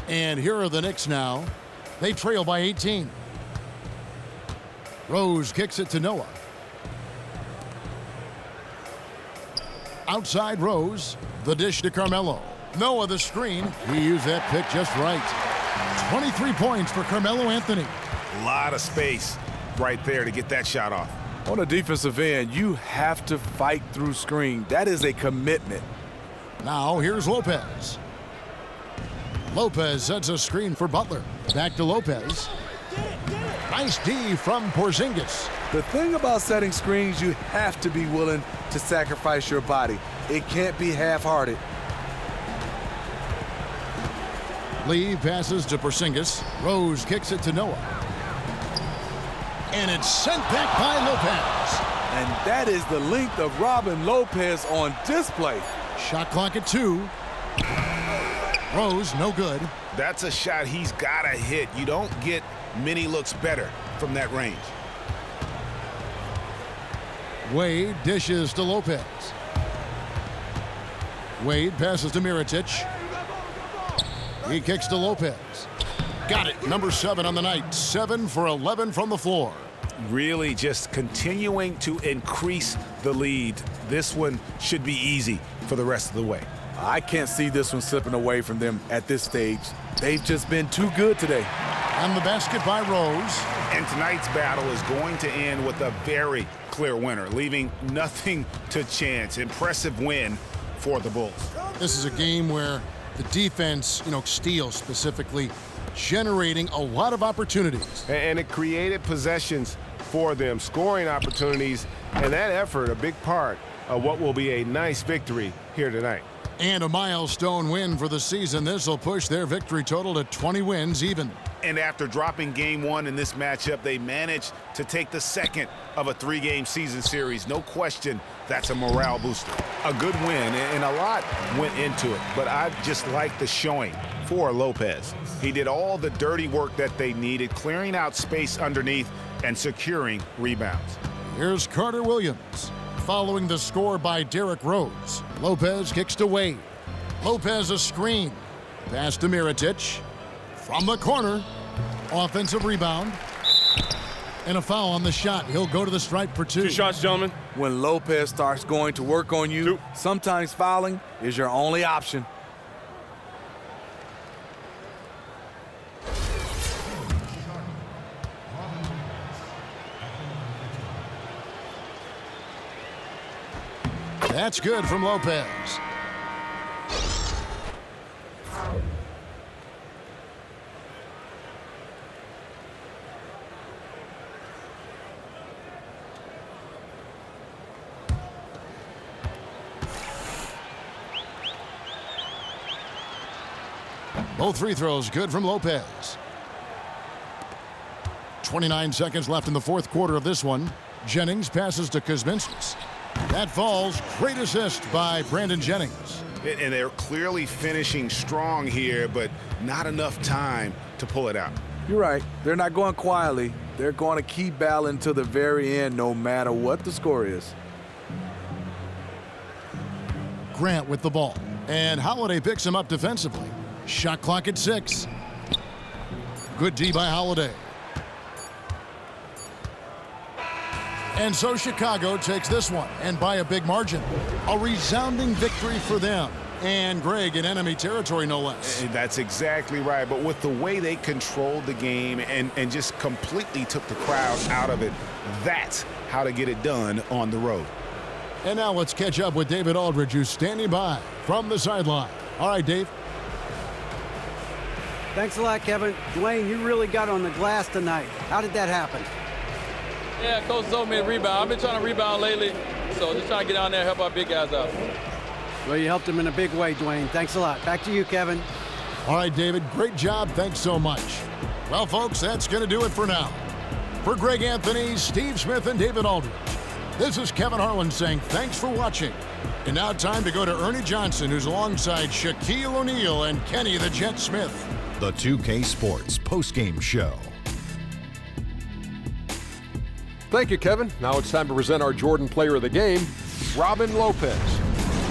And here are the Knicks now. They trail by 18. Rose kicks it to Noah. Outside Rose. The dish to Carmelo. Noah the screen. He used that pick just right. 23 points for Carmelo Anthony. A lot of space right there to get that shot off. On the defensive end, you have to fight through screen. That is a commitment. Now here's Lopez. Lopez sets a screen for Butler. Back to Lopez. Nice D from Porzingis. The thing about setting screens, you have to be willing to sacrifice your body. It can't be half-hearted. Lee passes to Porzingis. Rose kicks it to Noah. And it's sent back by Lopez. And that is the length of Robin Lopez on display. Shot clock at 2. Rose, no good. That's a shot he's got to hit. You don't get many looks better from that range. Wade dishes to Lopez. Wade passes to Mirotic. He kicks to Lopez. Got it. Number 7 on the night. 7 for 11 from the floor. Really just continuing to increase the lead. This one should be easy for the rest of the way. I can't see this one slipping away from them at this stage. They've just been too good today. And the basket by Rose. And tonight's battle is going to end with a very clear winner, leaving nothing to chance. Impressive win for the Bulls. This is a game where the defense, steals specifically, generating a lot of opportunities. And it created possessions for them, scoring opportunities, and that effort a big part of what will be a nice victory here tonight. And a milestone win for the season. This will push their victory total to 20 wins even. And after dropping game 1 in this matchup, they managed to take the second of a 3-game season series. No question, that's a morale booster. A good win, and a lot went into it, but I just like the showing for Lopez. He did all the dirty work that they needed, clearing out space underneath and securing rebounds. Here's Carter Williams. Following the score by Derrick Rose. Lopez kicks to Wade. Lopez a screen. Pass to Mirotic. From the corner. Offensive rebound. And a foul on the shot. He'll go to the stripe for 2. 2 shots, gentlemen. When Lopez starts going to work on you, sometimes fouling is your only option. That's good from Lopez. Both free throws good from Lopez. 29 seconds left in the fourth quarter of this one. Jennings passes to Kuzminskis. That falls. Great assist by Brandon Jennings. And they're clearly finishing strong here, but not enough time to pull it out. You're right. They're not going quietly. They're going to keep battling to the very end, no matter what the score is. Grant with the ball. And Holiday picks him up defensively. Shot clock at 6. Good D by Holiday. And so Chicago takes this one, and by a big margin. A resounding victory for them. And Greg in enemy territory, no less. That's exactly right. But with the way they controlled the game and just completely took the crowd out of it, that's how to get it done on the road. And now let's catch up with David Aldridge, who's standing by from the sideline. All right, Dave. Thanks a lot, Kevin. Dwayne, you really got on the glass tonight. How did that happen? Yeah, Coach told me to rebound. I've been trying to rebound lately, so just trying to get down there and help our big guys out. Well, you helped him in a big way, Dwayne. Thanks a lot. Back to you, Kevin. All right, David, great job. Thanks so much. Well, folks, that's going to do it for now. For Greg Anthony, Steve Smith, and David Aldridge, this is Kevin Harlan saying thanks for watching. And now time to go to Ernie Johnson, who's alongside Shaquille O'Neal and Kenny the Jet Smith. The 2K Sports postgame show. Thank you, Kevin. Now it's time to present our Jordan Player of the Game, Robin Lopez.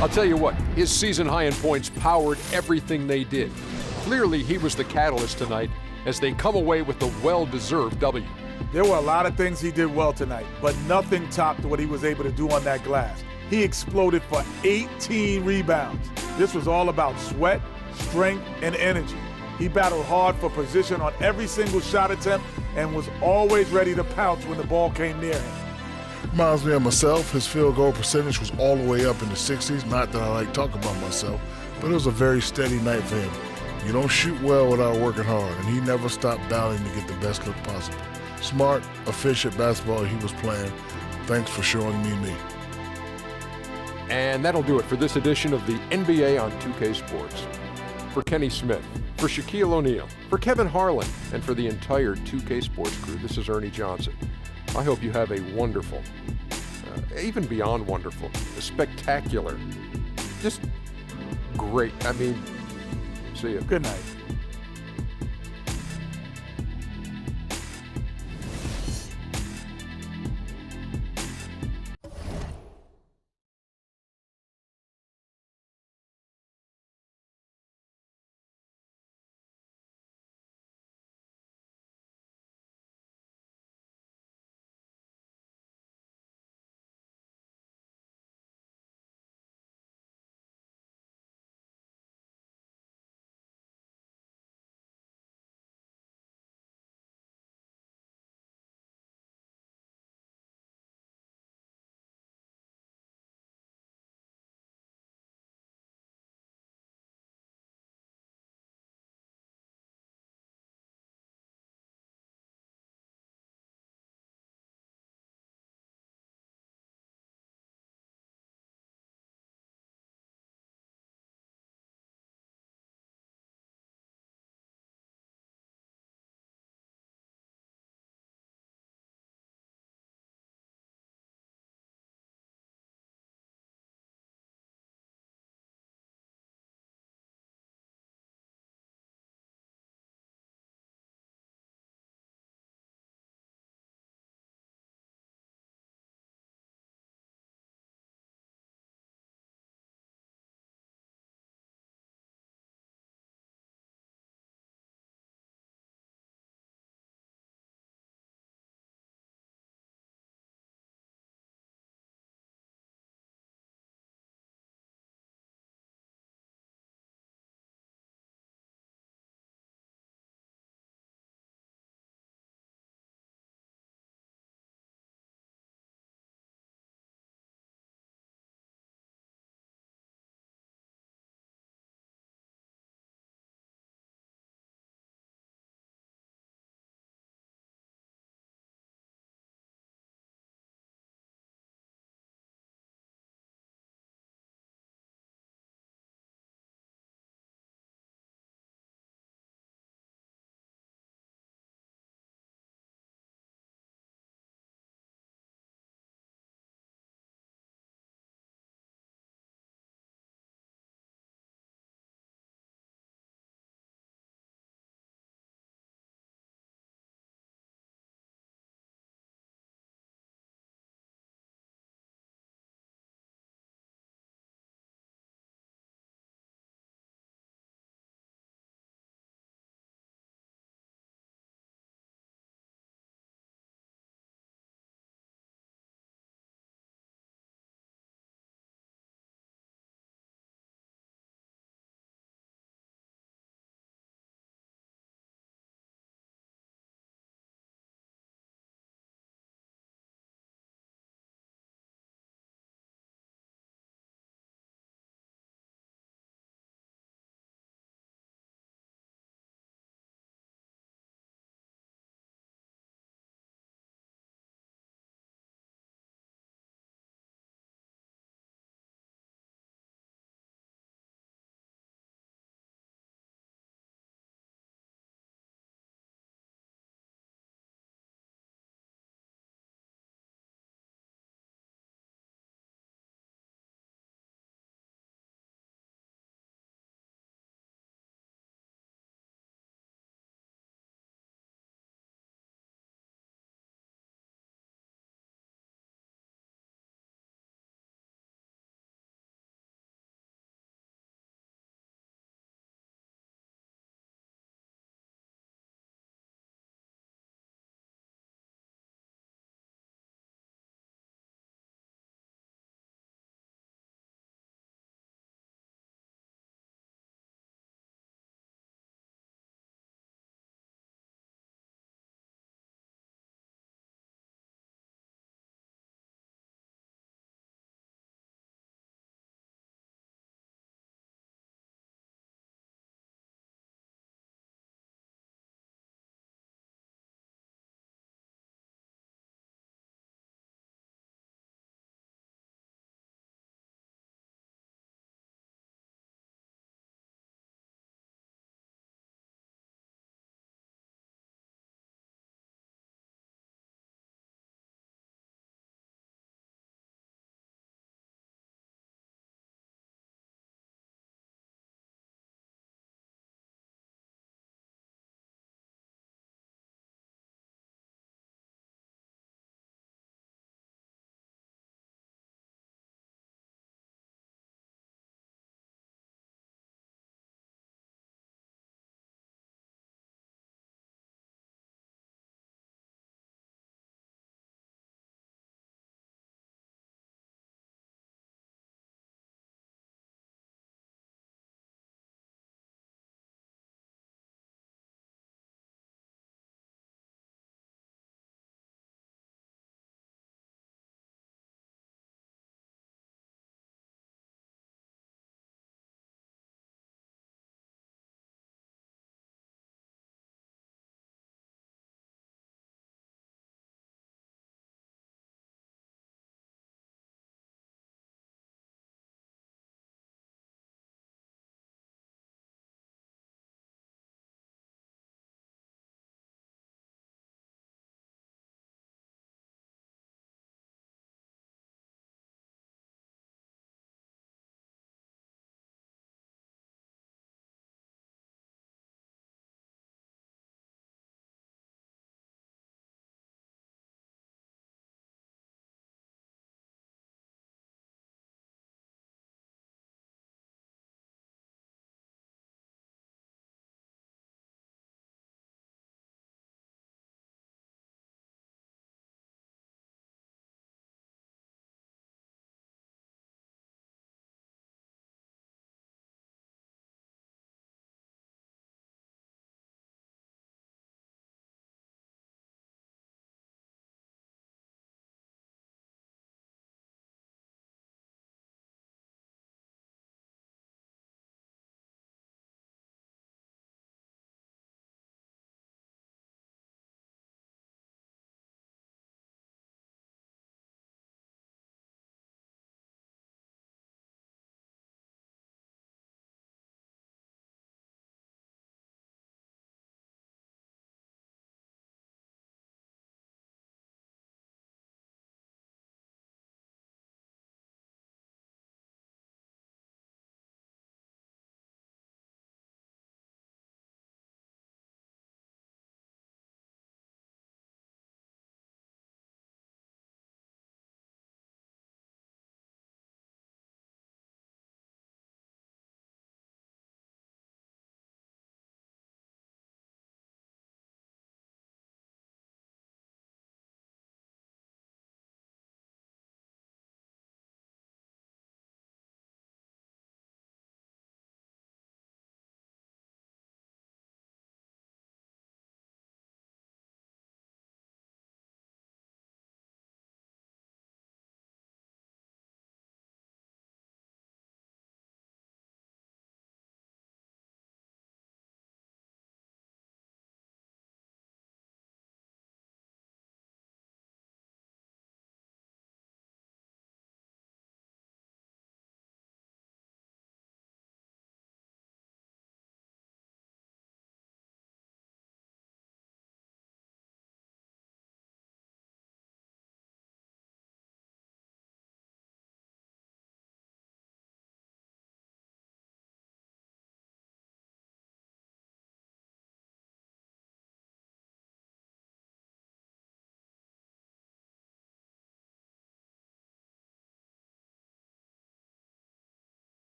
I'll tell you what, his season high in points powered everything they did. Clearly, he was the catalyst tonight as they come away with the well-deserved W. There were a lot of things he did well tonight, but nothing topped what he was able to do on that glass. he exploded for 18 rebounds. This was all about sweat, strength, and energy. He battled hard for position on every single shot attempt and was always ready to pounce when the ball came near him. Reminds me of myself. His field goal percentage was all the way up in the 60s. Not that I like talking about myself, but it was a very steady night for him. You don't shoot well without working hard, and he never stopped battling to get the best look possible. Smart, efficient basketball he was playing. Thanks for showing me. And that'll do it for this edition of the NBA on 2K Sports. For Kenny Smith, for Shaquille O'Neal, for Kevin Harlan, and for the entire 2K Sports crew, this is Ernie Johnson. I hope you have a wonderful, even beyond wonderful, spectacular, just great. I mean, see you. Good night.